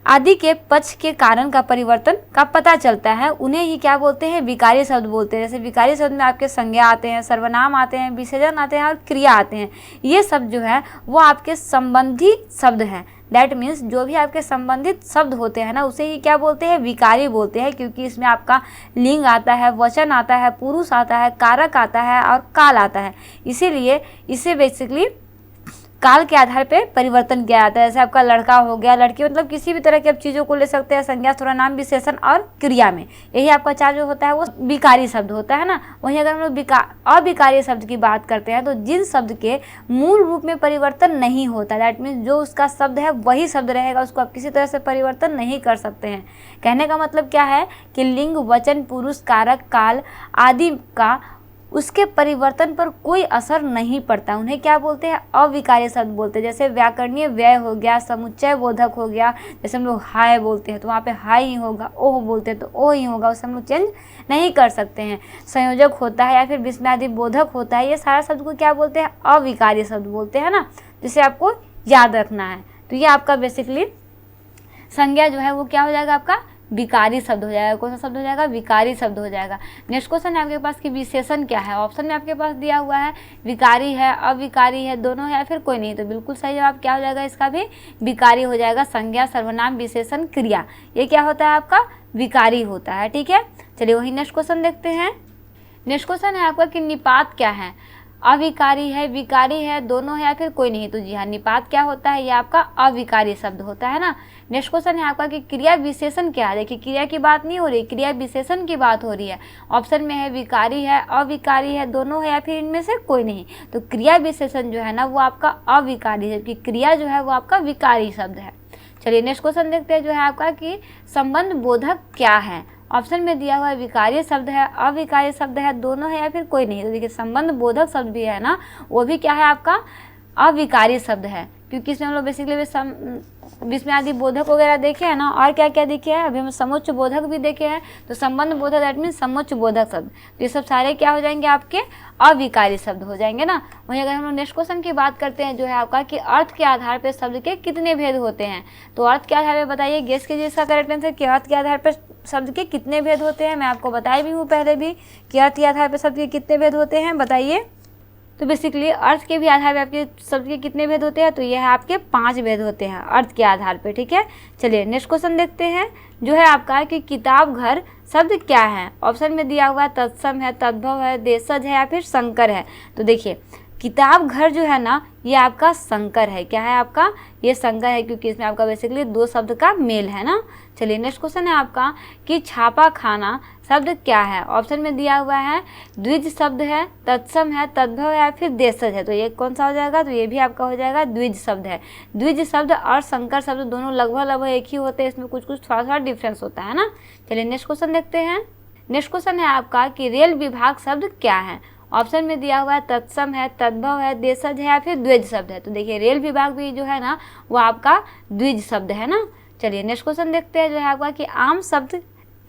आदि के पक्ष के कारण का परिवर्तन का पता चलता है, उन्हें ही क्या बोलते हैं? विकारी शब्द बोलते हैं। जैसे विकारी शब्द में आपके संज्ञा आते हैं, सर्वनाम आते हैं, विशेषण आते हैं और क्रिया आते हैं। ये सब जो है वो आपके संबंधी शब्द हैं। दैट मीन्स जो भी आपके संबंधित शब्द होते हैं ना, उसे ही क्या बोलते हैं? विकारी बोलते हैं, क्योंकि इसमें आपका लिंग आता है, वचन आता है, पुरुष आता है, कारक आता है और काल आता है। इसीलिए इसे बेसिकली काल के आधार पे परिवर्तन किया जाता है। जैसे आपका लड़का हो गया, लड़की, मतलब किसी भी तरह की आप चीज़ों को ले सकते हैं संज्ञा, सर्वनाम, विशेषण और क्रिया में। यही आपका 4 जो होता है वो विकारी शब्द होता है ना। वहीं अगर हम लोग अविकारी शब्द की बात करते हैं तो जिन शब्द के मूल रूप में परिवर्तन नहीं होता, दैट मीन्स जो उसका शब्द है वही शब्द रहेगा, उसको आप किसी तरह से परिवर्तन नहीं कर सकते हैं। कहने का मतलब क्या है कि लिंग, वचन, पुरुष, कारक, काल आदि का उसके परिवर्तन पर कोई असर नहीं पड़ता, उन्हें क्या बोलते हैं? अविकारी शब्द बोलते हैं। जैसे व्याकरणीय व्यय हो गया, समुच्चय बोधक हो गया, जैसे हम लोग हाय बोलते हैं तो वहाँ पे हाय ही होगा, ओह बोलते हैं तो ओह ही होगा, उसे हम लोग चेंज नहीं कर सकते हैं। संयोजक होता है या फिर विस्मयादि बोधक होता है, ये सारा शब्द को क्या बोलते हैं? अविकारी शब्द बोलते हैं ना, जिसे आपको याद रखना है। तो ये आपका बेसिकली संज्ञा जो है वो क्या हो जाएगा? आपका विकारी शब्द हो जाएगा। कौन सा शब्द हो जाएगा? विकारी शब्द हो जाएगा। नेक्स्ट क्वेश्चन है आपके पास कि विशेषण क्या है। ऑप्शन में आपके पास दिया हुआ है विकारी है, अविकारी है, दोनों है या फिर कोई नहीं। तो बिल्कुल सही जवाब क्या हो जाएगा? इसका भी विकारी हो जाएगा। संज्ञा, सर्वनाम, विशेषण, क्रिया, ये क्या होता है? आपका विकारी होता है। ठीक है, चलिए वही नेक्स्ट क्वेश्चन देखते हैं। नेक्स्ट क्वेश्चन है आपका कि निपात क्या है। अविकारी है, विकारी है, दोनों है या फिर कोई नहीं। तो जी हाँ, निपात क्या होता है? ये आपका अविकारी शब्द होता है ना। नेक्स्ट क्वेश्चन है आपका कि क्रिया विशेषण क्या है। देखिए क्रिया की बात नहीं हो रही, क्रिया विशेषण की बात हो रही है। ऑप्शन में है विकारी है, अविकारी है, दोनों है या फिर इनमें से कोई नहीं। तो क्रिया विशेषण जो है ना वो आपका अविकारी है, जबकि क्रिया जो है वो आपका विकारी शब्द है। चलिए नेक्स्ट क्वेश्चन देखते हैं जो है आपका कि संबंध बोधक क्या है। ऑप्शन में दिया हुआ है विकारी शब्द है, अविकारी शब्द है, दोनों है या फिर कोई नहीं। तो देखिए संबंध बोधक शब्द भी है ना, वो भी क्या है? आपका अविकारी शब्द है, क्योंकि इसमें हम लोग बेसिकली विस्मयादि बोधक वगैरह देखे हैं ना, और क्या क्या देखे हैं, अभी हम समुच्च बोधक भी देखे हैं। तो संबंध बोधक दैट मीन समुच्च बोधक शब्द, तो ये सब सारे क्या हो जाएंगे? आपके अविकारी शब्द हो जाएंगे ना। वहीं अगर हम लोग नेक्स्ट क्वेश्चन की बात करते हैं जो है आपका कि अर्थ के आधार पर शब्द के कितने भेद होते हैं। तो अर्थ के आधार पर बताइए, गेस कीजिए इसका करेक्ट आंसर कि अर्थ के आधार पर शब्द के कितने भेद होते हैं। मैं आपको बताई भी हूँ पहले भी कि अर्थ के आधार पर शब्द के कितने भेद होते हैं, बताइए। तो बेसिकली अर्थ के भी आधार पे आपके शब्द के कितने भेद होते हैं? तो यह है आपके 5 भेद होते हैं अर्थ के आधार पे। ठीक है, चलिए नेक्स्ट क्वेश्चन देखते हैं जो है आपका कि किताब घर शब्द क्या है। ऑप्शन में दिया हुआ तत्सम है, तद्भव है, देशज है या फिर संकर है। तो देखिए किताब घर जो है ना ये आपका संकर है। क्या है आपका? ये संकर है, क्योंकि इसमें आपका बेसिकली 2 शब्द का मेल है ना। चलिए नेक्स्ट क्वेश्चन है आपका कि छापा खाना शब्द क्या है। ऑप्शन में दिया हुआ है द्विज शब्द है, तत्सम है, तद्भव है या फिर देशज है। तो ये कौन सा हो जाएगा? तो ये भी आपका हो जाएगा द्विज शब्द है। द्विज शब्द और संकर शब्द दोनों लगभग एक ही होते हैं, इसमें कुछ कुछ थोड़ा डिफरेंस होता है ना। चलिए नेक्स्ट क्वेश्चन देखते हैं। नेक्स्ट क्वेश्चन है आपका कि रेल विभाग शब्द क्या है। ऑप्शन में दिया हुआ है तत्सम है, तद्भव है, देशज है या फिर द्विज शब्द है। तो देखिए रेल विभाग भी जो है ना वो आपका द्विज शब्द है ना। चलिए नेक्स्ट क्वेश्चन देखते हैं जो है आपका कि आम शब्द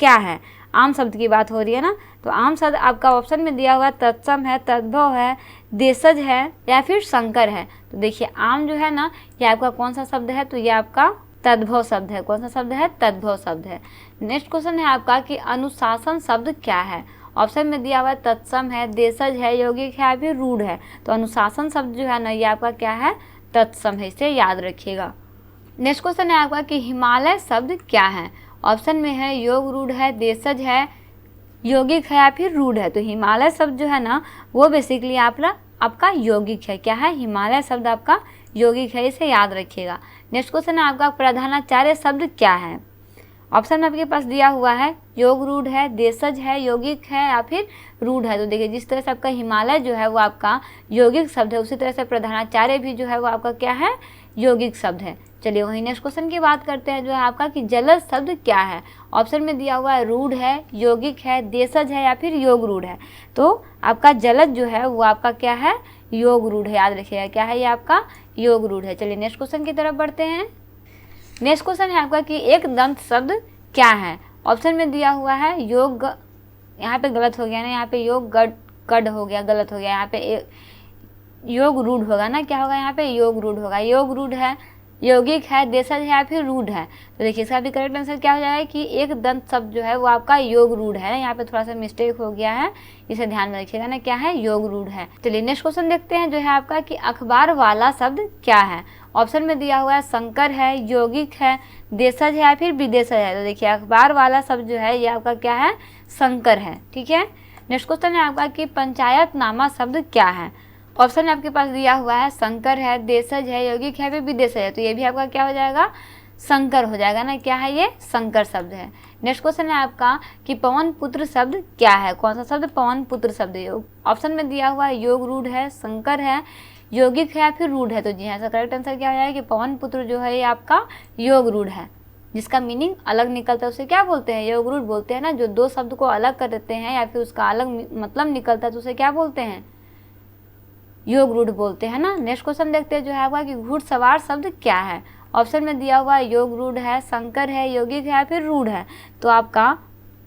क्या है। आम शब्द की बात हो रही है ना, तो आम शब्द आपका ऑप्शन में दिया हुआ है तत्सम है, तद्भव है, देशज है या फिर संकर है। तो देखिए आम जो है ना ये आपका कौन सा शब्द है? तो ये आपका तद्भव शब्द है। कौन सा शब्द है? तद्भव शब्द है। नेक्स्ट क्वेश्चन है आपका कि अनुशासन शब्द क्या है। ऑप्शन में दिया हुआ है तत्सम है, देशज है, यौगिक है या फिर रूढ़ है। तो अनुशासन शब्द जो है ना ये आपका क्या है? तत्सम है, इसे याद रखिएगा। नेक्स्ट क्वेश्चन है आपका कि हिमालय शब्द क्या है। ऑप्शन में है योग रूढ़ है, देशज है, यौगिक है या फिर रूढ़ है। तो हिमालय शब्द जो है ना वो बेसिकली आपका यौगिक है। क्या है? हिमालय शब्द आपका यौगिक है, इसे याद रखिएगा। नेक्स्ट क्वेश्चन है आपका प्रधानाचार्य शब्द क्या है। ऑप्शन में आपके पास दिया हुआ है योग रूढ़ है, देशज है, यौगिक है या फिर रूढ़ है। तो देखिए जिस तरह से आपका हिमालय जो है वो आपका यौगिक शब्द है, उसी तरह से प्रधानाचार्य भी जो है वो आपका क्या है? यौगिक शब्द है। चलिए वही नेक्स्ट क्वेश्चन की बात करते हैं जो है आपका कि जलज शब्द क्या है। ऑप्शन में दिया हुआ है रूढ़ है, यौगिक है, देशज है या फिर योग रूढ़ है। तो आपका जलज जो है वो आपका क्या है? योग रूढ़ है, याद रखिएगा। क्या है ये आपका? योग रूढ़ है। चलिए नेक्स्ट क्वेश्चन की तरफ बढ़ते हैं। नेक्स्ट क्वेश्चन है आपका कि एक दंत शब्द क्या है। ऑप्शन में दिया हुआ है योग, यहाँ पे गलत हो गया ना, यहाँ पे योग गड हो गया, गलत हो गया। यहाँ पे योग रूढ़ होगा ना, क्या होगा यहाँ पे? योग रूढ़ होगा। योग रूढ़ है, यौगिक है, देशज है या फिर रूढ़ है। तो देखिए इसका भी करेक्ट आंसर क्या हो जाएगा कि एक दंत शब्द जो है वो आपका योग रूढ़ है। यहाँ पे थोड़ा सा मिस्टेक हो गया है, इसे ध्यान में रखिएगा ना। क्या है? योग रूढ़ है। चलिए नेक्स्ट क्वेश्चन देखते हैं जो है आपका कि अखबार वाला शब्द क्या है। ऑप्शन में दिया हुआ है संकर है, यौगिक है, देशज है या फिर विदेशज है। तो देखिए अखबार वाला शब्द जो है ये आपका क्या है? संकर है। ठीक है। नेक्स्ट क्वेश्चन है आपका कि पंचायतनामा शब्द क्या है। ऑप्शन में आपके पास दिया हुआ है संकर है, देशज है, यौगिक है, फिर विदेशज है। तो ये भी आपका क्या हो जाएगा? संकर हो जाएगा ना। क्या है ये? संकर शब्द है। नेक्स्ट क्वेश्चन है आपका कि पवन पुत्र शब्द क्या है। कौन सा शब्द? पवन पुत्र शब्द। ऑप्शन में दिया हुआ है योग रूढ़ है, संकर है, यौगिक है या फिर रूढ़ है। तो जी हाँ, इसका करेक्ट आंसर क्या हो जाएगा कि पवन पुत्र जो है ये आपका योग रूढ़ है। जिसका मीनिंग अलग निकलता है उसे क्या बोलते हैं? योग रूढ़ बोलते हैं ना। जो दो शब्द को अलग कर देते हैं या फिर उसका अलग मतलब निकलता है तो उसे क्या बोलते हैं? योग रूढ़ बोलते हैं ना। नेक्स्ट क्वेश्चन देखते हैं जो है आपका कि घुड़सवार शब्द क्या है। ऑप्शन में दिया हुआ है योग रूढ़ है, संकर है, यौगिक है या फिर रूढ़ है। तो आपका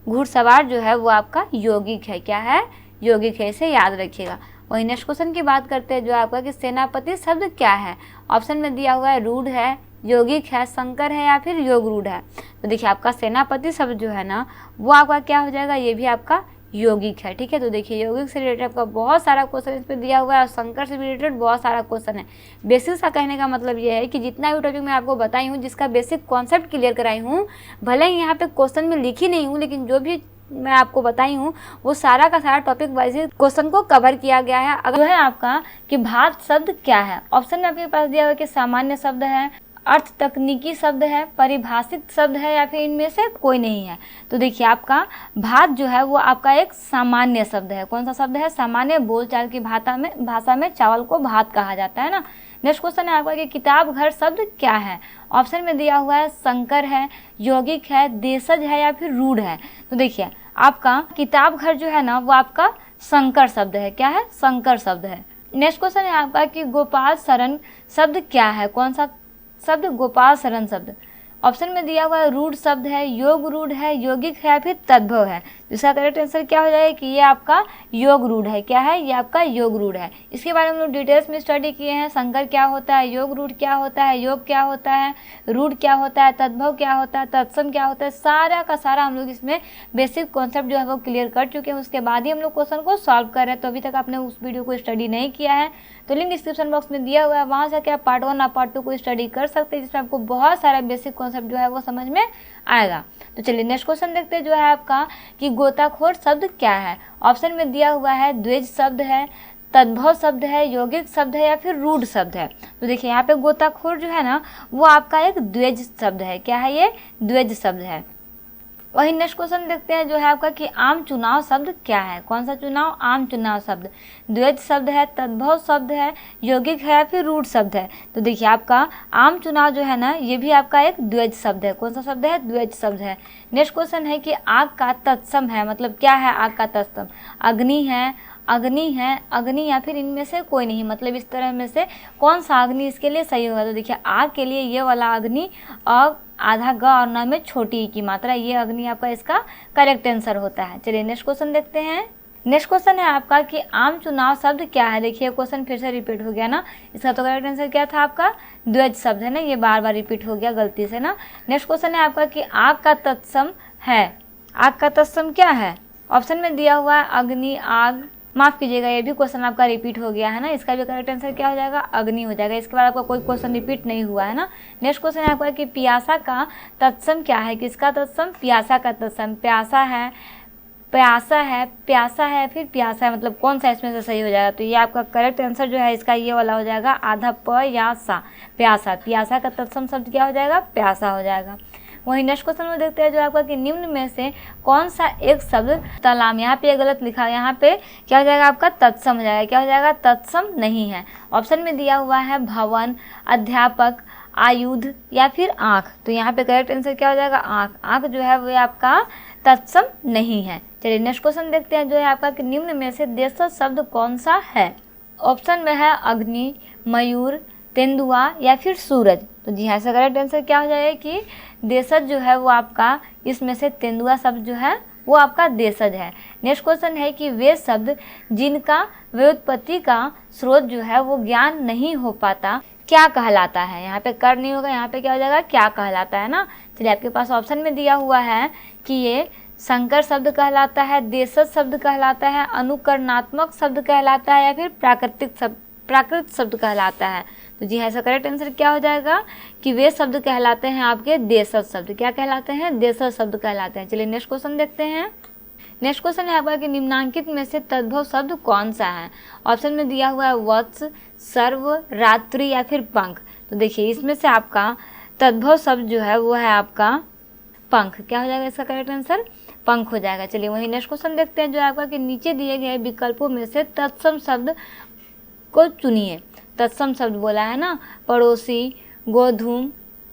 घुड़सवार जो है वो आपका यौगिक है। क्या है? यौगिक है, इसे याद रखिएगा। वही नेक्स्ट क्वेश्चन की बात करते हैं जो आपका कि सेनापति शब्द क्या है। ऑप्शन में दिया हुआ है रूढ़ है, यौगिक है, संकर है या फिर योग रूढ़ है। तो देखिए आपका सेनापति शब्द जो है ना वो आपका क्या हो जाएगा? ये भी आपका यौगिक है। ठीक है। तो देखिए यौगिक से रिलेटेड आपका बहुत सारा क्वेश्चन इस पर दिया हुआ है और संकर से रिलेटेड बहुत सारा क्वेश्चन है। बेसिक का कहने का मतलब ये है कि जितना भी टॉपिक मैं आपको बताई हूँ, जिसका बेसिक कॉन्सेप्ट क्लियर कराई हूँ, भले ही यहाँ पे क्वेश्चन में लिखी नहीं हूँ, लेकिन जो भी मैं आपको बताई हूँ वो सारा का सारा टॉपिक वाइज क्वेश्चन को कवर किया गया है। अगर है आपका कि भात शब्द क्या है। ऑप्शन में आपके पास दिया हुआ कि सामान्य शब्द है, अर्थ तकनीकी शब्द है, परिभाषित शब्द है या फिर इनमें से कोई नहीं है। तो देखिए आपका भात जो है वो आपका एक सामान्य शब्द है। कौन सा शब्द है? सामान्य। बोलचाल की भाषा में चावल को भात कहा जाता है ना। नेक्स्ट क्वेश्चन है आपका कि किताब घर शब्द क्या है। ऑप्शन में दिया हुआ है संकर है, यौगिक है, देशज है या फिर रूढ़ है। तो देखिए आपका किताब घर जो है ना वो आपका संकर शब्द है। क्या है? संकर शब्द है। नेक्स्ट क्वेश्चन है आपका कि गोपाल शरण शब्द क्या है। कौन सा शब्द? गोपाल शरण शब्द। ऑप्शन में दिया हुआ है रूढ़ शब्द है, योग रूढ़ है, यौगिक है या फिर तद्भव है। इसका करेक्ट आंसर क्या हो जाएगा कि ये आपका योग रूढ़ है। क्या है? ये आपका योग रूढ़ है। इसके बारे में हम लोग डिटेल्स में स्टडी किए हैं। संकर क्या होता है, योग रूढ़ क्या होता है, योग क्या होता है, रूढ़ क्या होता है, तद्भव क्या होता है, तत्सम क्या होता है, सारा का सारा हम लोग इसमें बेसिक कॉन्सेप्ट जो है वो क्लियर कर चुके हैं। उसके बाद ही हम लोग क्वेश्चन को सॉल्व कर रहे हैं। तो अभी तक आपने उस वीडियो को स्टडी नहीं किया है तो लिंक डिस्क्रिप्शन बॉक्स में दिया हुआ है, वहाँ से आप पार्ट 1 और पार्ट 2 को स्टडी कर सकते हैं, जिसमें आपको बहुत सारा बेसिक कॉन्सेप्ट जो है वो समझ में आएगा। तो चलिए नेक्स्ट क्वेश्चन देखते हैं जो है आपका कि गोताखोर शब्द क्या है। ऑप्शन में दिया हुआ है द्विज शब्द है, तद्भव शब्द है, यौगिक शब्द है या फिर रूढ़ शब्द है। तो देखिए यहाँ पे गोताखोर जो है ना वो आपका एक द्विज शब्द है। क्या है? ये द्विज शब्द है। वही नेक्स्ट क्वेश्चन देखते हैं जो है आपका कि आम चुनाव शब्द क्या है। कौन सा चुनाव? आम चुनाव शब्द। द्वैध शब्द है, तद्भव शब्द है, यौगिक है या फिर रूढ़ शब्द है। तो देखिए आपका आम चुनाव जो है ना ये भी आपका एक द्वैध शब्द है। कौन सा शब्द है? द्वैध शब्द है। नेक्स्ट क्वेश्चन है कि आग का तत्सम है, मतलब क्या है आग का तत्सम? अग्नि है, अग्नि या फिर इनमें से कोई नहीं, मतलब इस तरह में से कौन सा अग्नि इसके लिए सही होगा। तो देखिए आग के लिए ये वाला अग्नि और आधा ग और न में छोटी की मात्रा, ये अग्नि आपका इसका करेक्ट आंसर होता है। चलिए नेक्स्ट क्वेश्चन देखते हैं। नेक्स्ट क्वेश्चन है आपका कि आम चुनाव शब्द क्या है। देखिए क्वेश्चन फिर से रिपीट हो गया ना, इसका तो करेक्ट आंसर क्या था आपका? द्वैध शब्द है ना, ये बार बार रिपीट हो गया गलती से ना। नेक्स्ट क्वेश्चन है आपका कि आग का तत्सम है। आग का तत्सम क्या है? ऑप्शन में दिया हुआ है अग्नि, आग, माफ़ कीजिएगा, ये भी क्वेश्चन आपका रिपीट हो गया है ना, इसका भी करेक्ट आंसर क्या हो जाएगा, अग्नि हो जाएगा। इसके बाद आपका कोई क्वेश्चन रिपीट नहीं हुआ है ना। नेक्स्ट क्वेश्चन है आपका कि प्यासा का तत्सम क्या है, किसका तत्सम, प्यासा का तत्सम। प्यासा है, प्यासा है, प्यासा है, फिर प्यासा है, मतलब कौन सा इसमें से सही हो जाएगा। तो ये आपका करेक्ट आंसर जो है इसका ये वाला हो जाएगा, आधा प या सा, प्यासा। प्यासा का तत्सम शब्द क्या हो जाएगा, प्यासा हो जाएगा। वहीं नेक्स्ट क्वेश्चन में देखते हैं जो आपका कि निम्न में से कौन सा एक शब्द तलाम, यहाँ पे गलत लिखा है, यहाँ पे क्या हो जाएगा आपका तत्सम हो जाएगा। क्या हो जाएगा, तत्सम नहीं है। ऑप्शन में दिया हुआ है भवन, अध्यापक, आयुध या फिर आँख। तो यहाँ पे करेक्ट आंसर क्या हो जाएगा, आँख। आँख जो है वो आपका तत्सम नहीं है। चलिए नेक्स्ट क्वेश्चन देखते हैं जो है आपका कि निम्न में से देशज शब्द कौन सा है। ऑप्शन में है अग्नि, मयूर, तेंदुआ या फिर सूरज। तो जी हाँ, इसका करेक्ट आंसर क्या हो जाएगा कि देशज जो है वो आपका इसमें से तेंदुआ शब्द जो है वो आपका देशज है। नेक्स्ट क्वेश्चन है कि वे शब्द जिनका व्युत्पत्ति का स्रोत जो है वो ज्ञान नहीं हो पाता क्या कहलाता है। यहाँ पे कर नहीं होगा, यहाँ पे क्या हो जाएगा, क्या कहलाता है ना। चलिए आपके पास ऑप्शन में दिया हुआ है कि ये संकर शब्द कहलाता है, देशज शब्द कहलाता है, अनुकरणात्मक शब्द कहलाता है या फिर प्राकृत शब्द कहलाता है। तो जी हाँ, इसका करेक्ट आंसर क्या हो जाएगा कि वे शब्द कहलाते हैं आपके देशज शब्द। क्या कहलाते हैं, देशज शब्द कहलाते हैं। चलिए नेक्स्ट क्वेश्चन देखते हैं। नेक्स्ट क्वेश्चन है आपका कि निम्नांकित में से तद्भव शब्द कौन सा है। ऑप्शन में दिया हुआ है वत्स, सर्व, रात्रि या फिर पंख। तो देखिए इसमें से आपका तद्भव शब्द जो है वो है आपका पंख। क्या हो जाएगा इसका करेक्ट आंसर, पंख हो जाएगा। चलिए वही नेक्स्ट क्वेश्चन देखते हैं जो आपका कि नीचे दिए गए विकल्पों में से तत्सम शब्द को चुनिए। तत्सम शब्द बोला है ना, पड़ोसी, गोधूम,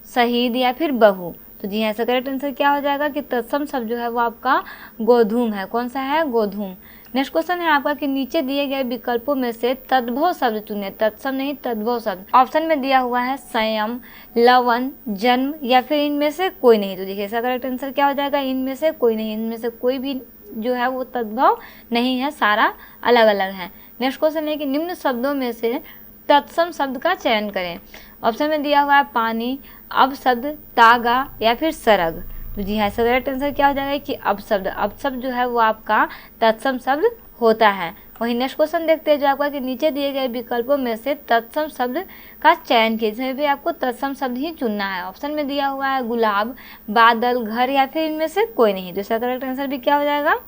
शहीद या फिर बहू। तो जी हाँ, इसका करेक्ट आंसर क्या हो जाएगा कि तत्सम शब्द जो है वो आपका गोधूम है। कौन सा है, गोधूम। नेक्स्ट क्वेश्चन है आपका कि नीचे दिए गए विकल्पों में से तद्भव शब्द चुनिए। तत्सम नहीं, तद्भव शब्द। ऑप्शन में दिया हुआ है संयम, लवन, जन्म या फिर इनमें से कोई नहीं। तो देखिए इसका करेक्ट आंसर क्या हो जाएगा, इनमें से कोई नहीं। इनमें से कोई भी जो है वो तद्भव नहीं है, सारा अलग अलग है। नेक्स्ट क्वेश्चन है कि निम्न शब्दों में से तत्सम शब्द का चयन करें। ऑप्शन में दिया हुआ है पानी, अब शब्द, तागा या फिर सरग। तो जी हाँ, इसका करेक्ट आंसर क्या हो जाएगा कि अब शब्द। अब शब्द जो है वो आपका तत्सम शब्द होता है। वहीं नेक्स्ट क्वेश्चन देखते हैं जो आपका कि नीचे दिए गए विकल्पों में से तत्सम शब्द का चयन कीजिए। इसमें भी आपको तत्सम शब्द ही चुनना है। ऑप्शन में दिया हुआ है गुलाब, बादल, घर या फिर इनमें से कोई नहीं। तो इसका करेक्ट आंसर भी क्या हो जाएगा,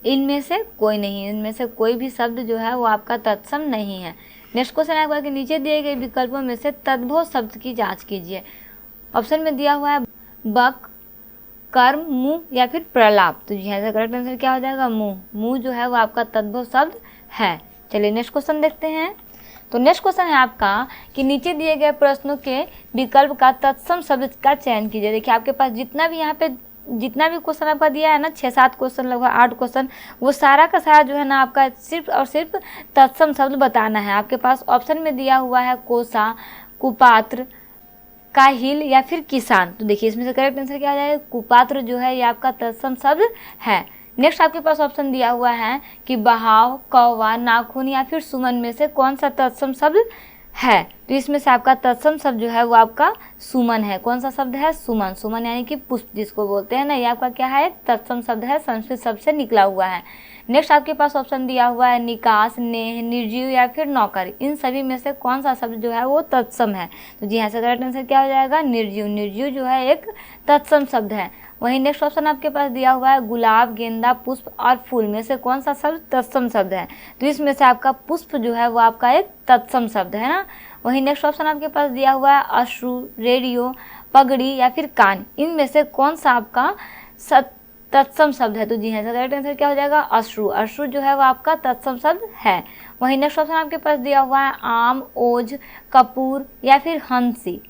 इनमें से कोई नहीं। इनमें से कोई भी शब्द जो है वो आपका तत्सम नहीं है। नेक्स्ट क्वेश्चन है आपका कि नीचे दिए गए विकल्पों में से तद्भव शब्द की जांच कीजिए। ऑप्शन में दिया हुआ है बक, कर्म, मुंह या फिर प्रलाप। तो जी हाँ, करेक्ट आंसर क्या हो जाएगा, मुंह। मुंह जो है वो आपका तद्भव शब्द है। चलिए नेक्स्ट क्वेश्चन देखते हैं। तो नेक्स्ट क्वेश्चन है आपका कि नीचे दिए गए प्रश्नों के विकल्प का तत्सम शब्द का चयन कीजिए। देखिए आपके पास जितना भी यहाँ पे जितना भी क्वेश्चन आपका दिया है ना, 6-7 क्वेश्चन, लगभग 8 क्वेश्चन, वो सारा का सारा जो है ना आपका सिर्फ और सिर्फ तत्सम शब्द बताना है। आपके पास ऑप्शन में दिया हुआ है कोसा, कुपात्र, काहिल या फिर किसान। तो देखिए इसमें से करेक्ट आंसर क्या हो जाएगा, कुपात्र जो है ये आपका तत्सम शब्द है। नेक्स्ट आपके पास ऑप्शन दिया हुआ है कि बहाव, कौवा, नाखून या फिर सुमन में से कौन सा तत्सम शब्द है। तो इसमें से आपका तत्सम शब्द जो है वो आपका सुमन है। कौन सा शब्द है, सुमन। सुमन यानी कि पुष्प जिसको बोलते हैं ना, ये आपका क्या है, तत्सम शब्द है, संस्कृत शब्द से निकला हुआ है। नेक्स्ट आपके पास ऑप्शन दिया हुआ है निकास, नेह, निर्जीव या फिर नौकर। इन सभी में से कौन सा शब्द जो है वो तत्सम है। तो जी हाँ, करेक्ट आंसर क्या हो जाएगा, निर्जीव। निर्जीव जो है एक तत्सम शब्द है। वहीं नेक्स्ट ऑप्शन आपके पास दिया हुआ है गुलाब, गेंदा, पुष्प और फूल में से कौन सा शब्द तत्सम शब्द है। तो इसमें से आपका पुष्प जो है वो आपका एक तत्सम शब्द है ना। वहीं नेक्स्ट ऑप्शन आपके पास दिया हुआ है अश्रु, रेडियो, पगड़ी या फिर कान। इनमें से कौन सा आपका तत्सम शब्द है। तो जी हाँ, करेक्ट आंसर क्या हो जाएगा, अश्रु। अश्रु जो है वो आपका तत्सम शब्द है। वहीं नेक्स्ट ऑप्शन आपके पास दिया हुआ है आम, ओज, कपूर या फिर हंसी।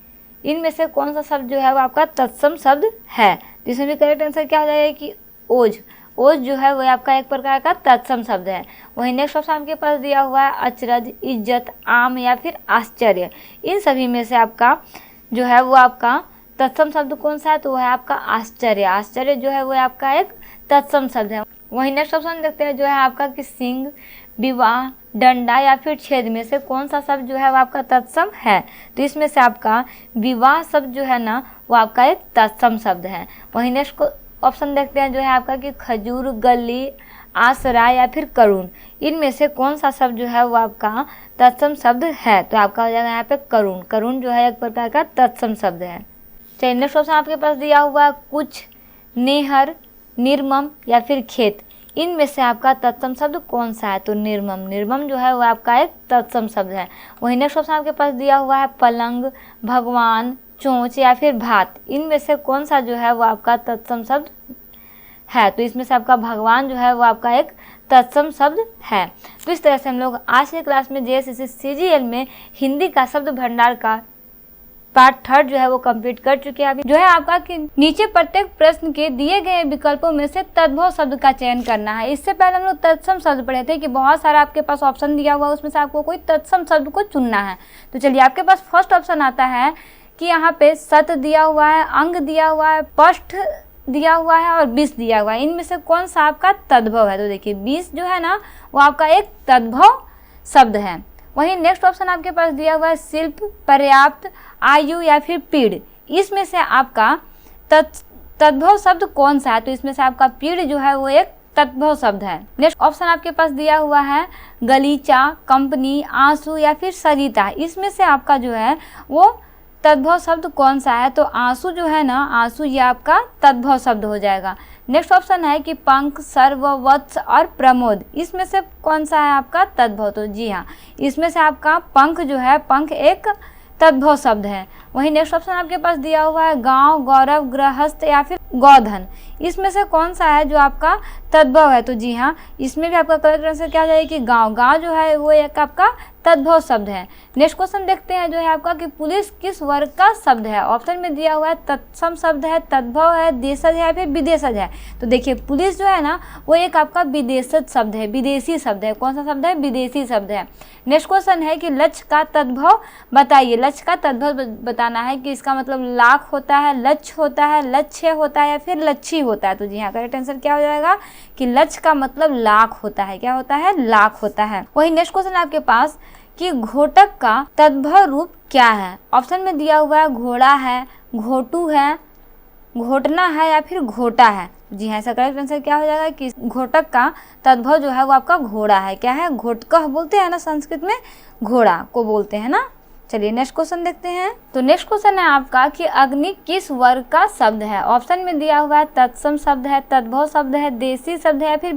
इनमें से कौन सा शब्द जो है वो आपका तत्सम शब्द है। तो इसमें भी करेक्ट आंसर क्या हो जाएगा कि ओज। ओज जो है वो आपका एक प्रकार का तत्सम शब्द है। वहीं नेक्स्ट ऑप्शन आपके पास दिया हुआ है अचरज, इज्जत, आम या फिर आश्चर्य। इन सभी में से आपका जो है वो आपका तत्सम शब्द कौन सा है, तो वह है आपका आश्चर्य। आश्चर्य जो है वो आपका एक तत्सम शब्द है। वहीं नेक्स्ट ऑप्शन देखते हैं जो है आपका कि सिंह, विवाह, डंडा या फिर छेद में से कौन सा शब्द जो है वो आपका तत्सम है। तो इसमें से आपका विवाह शब्द जो है ना वो आपका एक तत्सम शब्द है। वहीं नेक्स्ट ऑप्शन देखते हैं जो है आपका कि खजूर, गली, आसरा या फिर करुण, इनमें से कौन सा शब्द जो है वो आपका तत्सम शब्द है? तो आपका हो जाएगा यहाँ पे करुण। करुण जो है एक प्रकार का तत्सम शब्द है। चलिए नेक्स्ट ऑप्शन आपके पास दिया हुआ है कुछ, नेहर, निर्मम या फिर खेत, इनमें से आपका तत्सम शब्द कौन सा है? तो निर्मम। निर्मम जो है वो आपका एक तत्सम शब्द है। वही नेक्स्ट ऑप्शन आपके पास दिया हुआ है पलंग, भगवान, चोंच या फिर भात, इनमें से कौन सा जो है वो आपका तत्सम शब्द है? तो इसमें से आपका भगवान जो है वो आपका एक तत्सम शब्द है। तो इस तरह से हम लोग आज की क्लास में JSSC CGL में हिंदी का शब्द भंडार का पार्ट 3 जो है वो कंप्लीट कर चुके हैं। अभी जो है आपका कि नीचे प्रत्येक प्रश्न के दिए गए विकल्पों में से तद्भव शब्द का चयन करना है। इससे पहले हम लोग तत्सम शब्द पढ़े थे कि बहुत सारा आपके पास ऑप्शन दिया हुआ है, उसमें से आपको कोई तत्सम शब्द को चुनना है। तो चलिए आपके पास फर्स्ट ऑप्शन आता है कि यहाँ पे सत दिया हुआ है, अंग दिया हुआ है, पष्ठ दिया हुआ है और 20 दिया हुआ है, इनमें से कौन सा आपका तद्भव है? तो देखिए 20 जो है ना वो आपका एक तद्भव शब्द है। वहीं नेक्स्ट ऑप्शन आपके पास दिया हुआ है शिल्प, पर्याप्त, आयु या फिर पीड़, इसमें से आपका तद्भव शब्द कौन सा है? तो इसमें से आपका पीड़ जो है वो एक तद्भव शब्द है। नेक्स्ट ऑप्शन आपके पास दिया हुआ है गलीचा, कंपनी, आंसू या फिर सरिता, इसमें से आपका जो है वो तद्भव शब्द कौन सा है? तो आंसू जो है ना, आंसू ये आपका तद्भव शब्द हो जाएगा। नेक्स्ट ऑप्शन है कि पंख, सर्व, वत्स और प्रमोद, इसमें से कौन सा है आपका तद्भव? तो जी हाँ, इसमें से आपका पंख जो है, पंख एक तद्भव शब्द है। वहीं नेक्स्ट ऑप्शन आपके पास दिया हुआ है गांव, गौरव, गृहस्थ या फिर गोधन, इसमें से कौन सा है जो आपका तद्भव है? तो जी हाँ, इसमें भी आपका करेक्ट आंसर क्या हो जाएगा कि गांव। गांव जो है वो एक आपका तद्भव शब्द है। नेक्स्ट क्वेश्चन देखते हैं जो है आपका कि पुलिस किस वर्ग का शब्द है? ऑप्शन में दिया हुआ है तत्सम शब्द है, तद्भव है, देशज है या फिर विदेशज है। तो देखिए पुलिस जो है ना वो एक आपका विदेशज शब्द है, विदेशी शब्द है। कौन सा शब्द है? विदेशी शब्द है। नेक्स्ट क्वेश्चन है कि लक्ष्य का तद्भव बताइए। लक्ष्य का तद्भव बताना है कि इसका मतलब लाख होता है, लक्ष्य होता है, लक्ष्य होता है या फिर लक्ष्य होता है। तो जी हाँ, करेक्ट आंसर क्या हो जाएगा कि लक्ष्य का मतलब लाख होता है। क्या होता है? लाख होता है। वही नेक्स्ट क्वेश्चन आपके पास कि घोटक का तद्भव रूप क्या है? ऑप्शन में दिया हुआ है घोड़ा है, घोटू है, घोटना है या फिर घोटा है। जी हाँ, इसका करेक्ट आंसर क्या हो जाएगा कि घोटक का तद्भव जो है वो आपका घोड़ा है। क्या है? घोटकह बोलते हैं ना, संस्कृत में घोड़ा को बोलते हैं ना। चलिए नेक्स्ट क्वेश्चन देखते हैं। तो नेक्स्ट क्वेश्चन है आपका कि अग्नि किस वर्ग का शब्द है? ऑप्शन में दिया हुआ है तत्सम शब्द है, तद्भव शब्द है, देशी शब्द है या फिर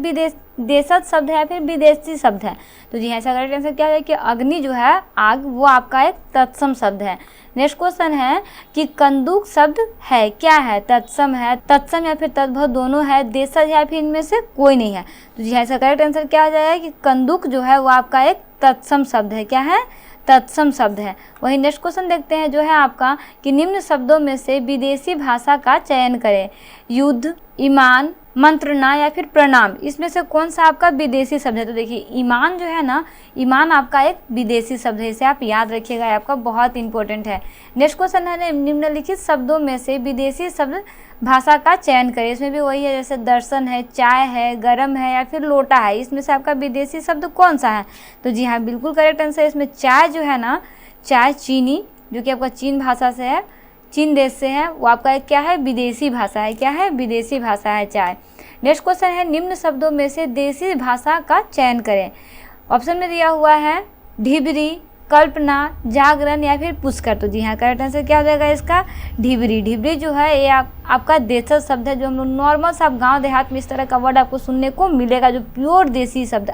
देशज शब्द है या फिर विदेशी शब्द है। तो जी हाँ, इसका करेक्ट आंसर क्या है कि अग्नि जो है, आग, वो आपका एक तत्सम शब्द है। नेक्स्ट क्वेश्चन है कि कंदूक शब्द है, क्या है? तत्सम है, तत्सम या फिर तद्भव दोनों है, देशज या फिर इनमें से कोई नहीं है। तो जी हाँ, इसका करेक्ट आंसर क्या हो जाएगा कि कंदूक जो है वो आपका एक तत्सम शब्द है। क्या है? तत्सम शब्द है। वही नेक्स्ट क्वेश्चन देखते हैं जो है आपका कि निम्न शब्दों में से विदेशी भाषा का चयन करें। युद्ध, ईमान, मंत्रणा या फिर प्रणाम, इसमें से कौन सा आपका विदेशी शब्द है? तो देखिए ईमान जो है ना, ईमान आपका एक विदेशी शब्द है, इसे आप याद रखिएगा, आपका बहुत इंपॉर्टेंट है। नेक्स्ट क्वेश्चन है निम्नलिखित शब्दों में से विदेशी शब्द भाषा का चयन करें। इसमें भी वही है, जैसे दर्शन है, चाय है, गरम है या फिर लोटा है, इसमें से आपका विदेशी शब्द कौन सा है? तो जी हाँ, बिल्कुल करेक्ट आंसर इसमें चाय जो है ना, चाय चीनी जो कि आपका चीन भाषा से है, चीन देश से है, वो आपका क्या है? विदेशी भाषा है। क्या है? विदेशी भाषा है चाय। नेक्स्ट क्वेश्चन है निम्न शब्दों में से देशी भाषा का चयन करें। ऑप्शन में दिया हुआ है ढिबरी, कल्पना, जागरण या फिर पुष्कर। तो जी हाँ, करेक्ट आंसर क्या हो जाएगा इसका? ढिबरी। ढिबरी जो है ये आपका देशज शब्द है, जो हम लोग नॉर्मल सा गाँव देहात में इस तरह का वर्ड आपको सुनने को मिलेगा, जो प्योर देसी शब्द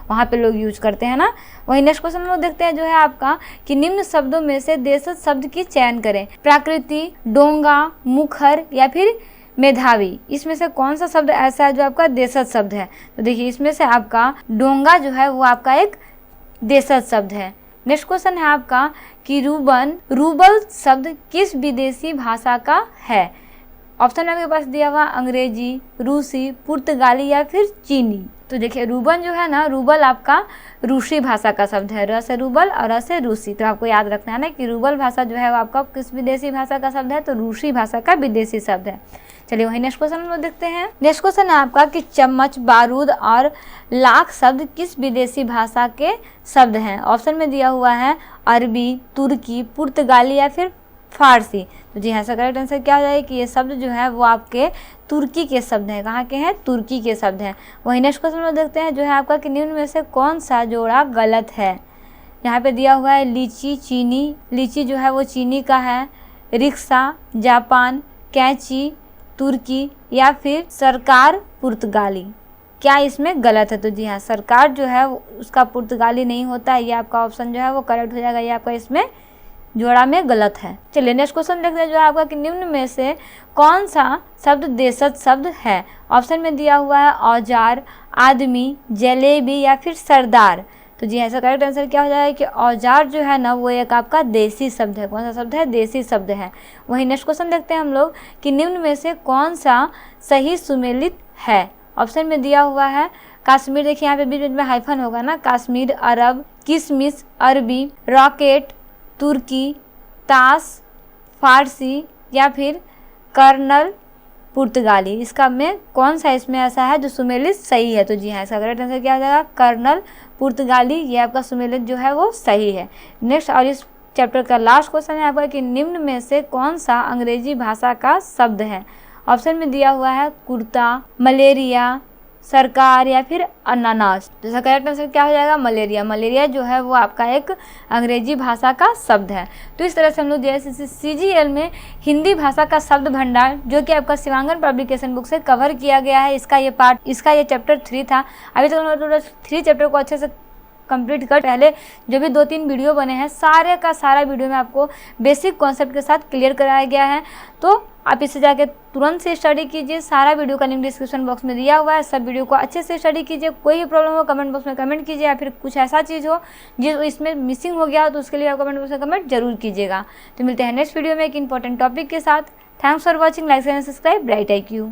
वहाँ पे लोग यूज करते हैं ना। वही नेक्स्ट क्वेश्चन हम लोग देखते हैं जो है आपका कि निम्न शब्दों में से देशज शब्द की चयन करें। प्रकृति, डोंगा, मुखर या फिर मेधावी, इसमें से कौन सा शब्द ऐसा है जो आपका देशज शब्द है? तो देखिए इसमें से आपका डोंगा जो है वो आपका एक देशज शब्द है। नेक्स्ट क्वेश्चन है आपका कि रूबल शब्द किस विदेशी भाषा का है? ऑप्शन आपके पास दिया हुआ अंग्रेजी, रूसी, पुर्तगाली या फिर चीनी। तो देखिए रूबल जो है ना, रूबल आपका रूसी भाषा का शब्द है, र से रूबल और र से रूसी। तो आपको याद रखना है ना कि रूबल भाषा जो है वो आपका किस विदेशी भाषा का शब्द है? तो रूसी भाषा का विदेशी शब्द है। चलिए वही नेक्स्ट क्वेश्चन हम लोग देखते हैं। नेक्स्ट क्वेश्चन है आपका कि चम्मच, बारूद और लाख शब्द किस विदेशी भाषा के शब्द हैं? ऑप्शन में दिया हुआ है अरबी, तुर्की, पुर्तगाली या फिर फारसी। तो जी हाँ, इसका करेक्ट आंसर क्या हो जाएगा कि ये शब्द जो है वो आपके तुर्की के शब्द हैं। कहाँ के हैं? तुर्की के शब्द हैं। वही नेक्स्ट क्वेश्चन में देखते हैं जो है आपका कि निम्न में से कौन सा जोड़ा गलत है। यहाँ पे दिया हुआ है लीची चीनी, लीची जो है वो चीनी का है, रिक्शा जापान, कैंची तुर्की या फिर सरकार पुर्तगाली। क्या इसमें गलत है? तो जी हाँ, सरकार जो है उसका पुर्तगाली नहीं होता है। ये आपका ऑप्शन जो है वो करेक्ट हो जाएगा। ये आपका इसमें जोड़ा में गलत है। चलिए नेक्स्ट क्वेश्चन देखते हैं जो है आपका कि निम्न में से कौन सा शब्द देशज शब्द है। ऑप्शन में दिया हुआ है औजार, आदमी, जलेबी या फिर सरदार। तो जी ऐसा करेक्ट आंसर क्या हो जाएगा कि औजार जो है ना वो एक आपका देसी शब्द है। कौन सा शब्द है? देसी शब्द है। वहीं नेक्स्ट क्वेश्चन देखते हैं हम लोग कि निम्न में से कौन सा सही सुमेलित है। ऑप्शन में दिया हुआ है कश्मीर, देखिए यहाँ पे बीच में हाइफन होगा ना, कश्मीर, अरब, किशमिश, अरबी, रॉकेट, तुर्की, ताश, फारसी या फिर कर्नल पुर्तगाली। इसका में कौन सा इसमें ऐसा है जो सुमेलित सही है। तो जी हाँ, इसका करेक्ट आंसर क्या हो जाएगा? कर्नल पुर्तगाली। ये आपका सुमेलित जो है वो सही है। नेक्स्ट और इस चैप्टर का लास्ट क्वेश्चन है आपका कि निम्न में से कौन सा अंग्रेजी भाषा का शब्द है। ऑप्शन में दिया हुआ है कुर्ता, मलेरिया, सरकार या फिर अनानास। तो इसका करेक्ट आंसर क्या हो जाएगा? मलेरिया। मलेरिया जो है वो आपका एक अंग्रेजी भाषा का शब्द है। तो इस तरह से हम लोग JSSC CGL में हिंदी भाषा का शब्द भंडार जो कि आपका शिवांगन पब्लिकेशन बुक से कवर किया गया है, इसका ये चैप्टर 3 था। अभी तक हम लोग 3 चैप्टर को अच्छे से कंप्लीट कर, पहले जो भी 2-3 वीडियो बने हैं सारे का सारा वीडियो में आपको बेसिक कॉन्सेप्ट के साथ क्लियर कराया गया है। तो आप इसे जाके तुरंत से स्टडी कीजिए। सारा वीडियो का लिंक डिस्क्रिप्शन बॉक्स में दिया हुआ है। सब वीडियो को अच्छे से स्टडी कीजिए। कोई भी प्रॉब्लम हो कमेंट बॉक्स में कमेंट कीजिए, या फिर कुछ ऐसा चीज़ हो जिस इसमें मिसिंग हो गया हो तो उसके लिए आप कमेंट बॉक्स में कमेंट जरूर कीजिएगा। तो मिलते हैं नेक्स्ट वीडियो में एक इंपॉर्टेंट टॉपिक के साथ। Thanks for watching. Like and subscribe bright IQ।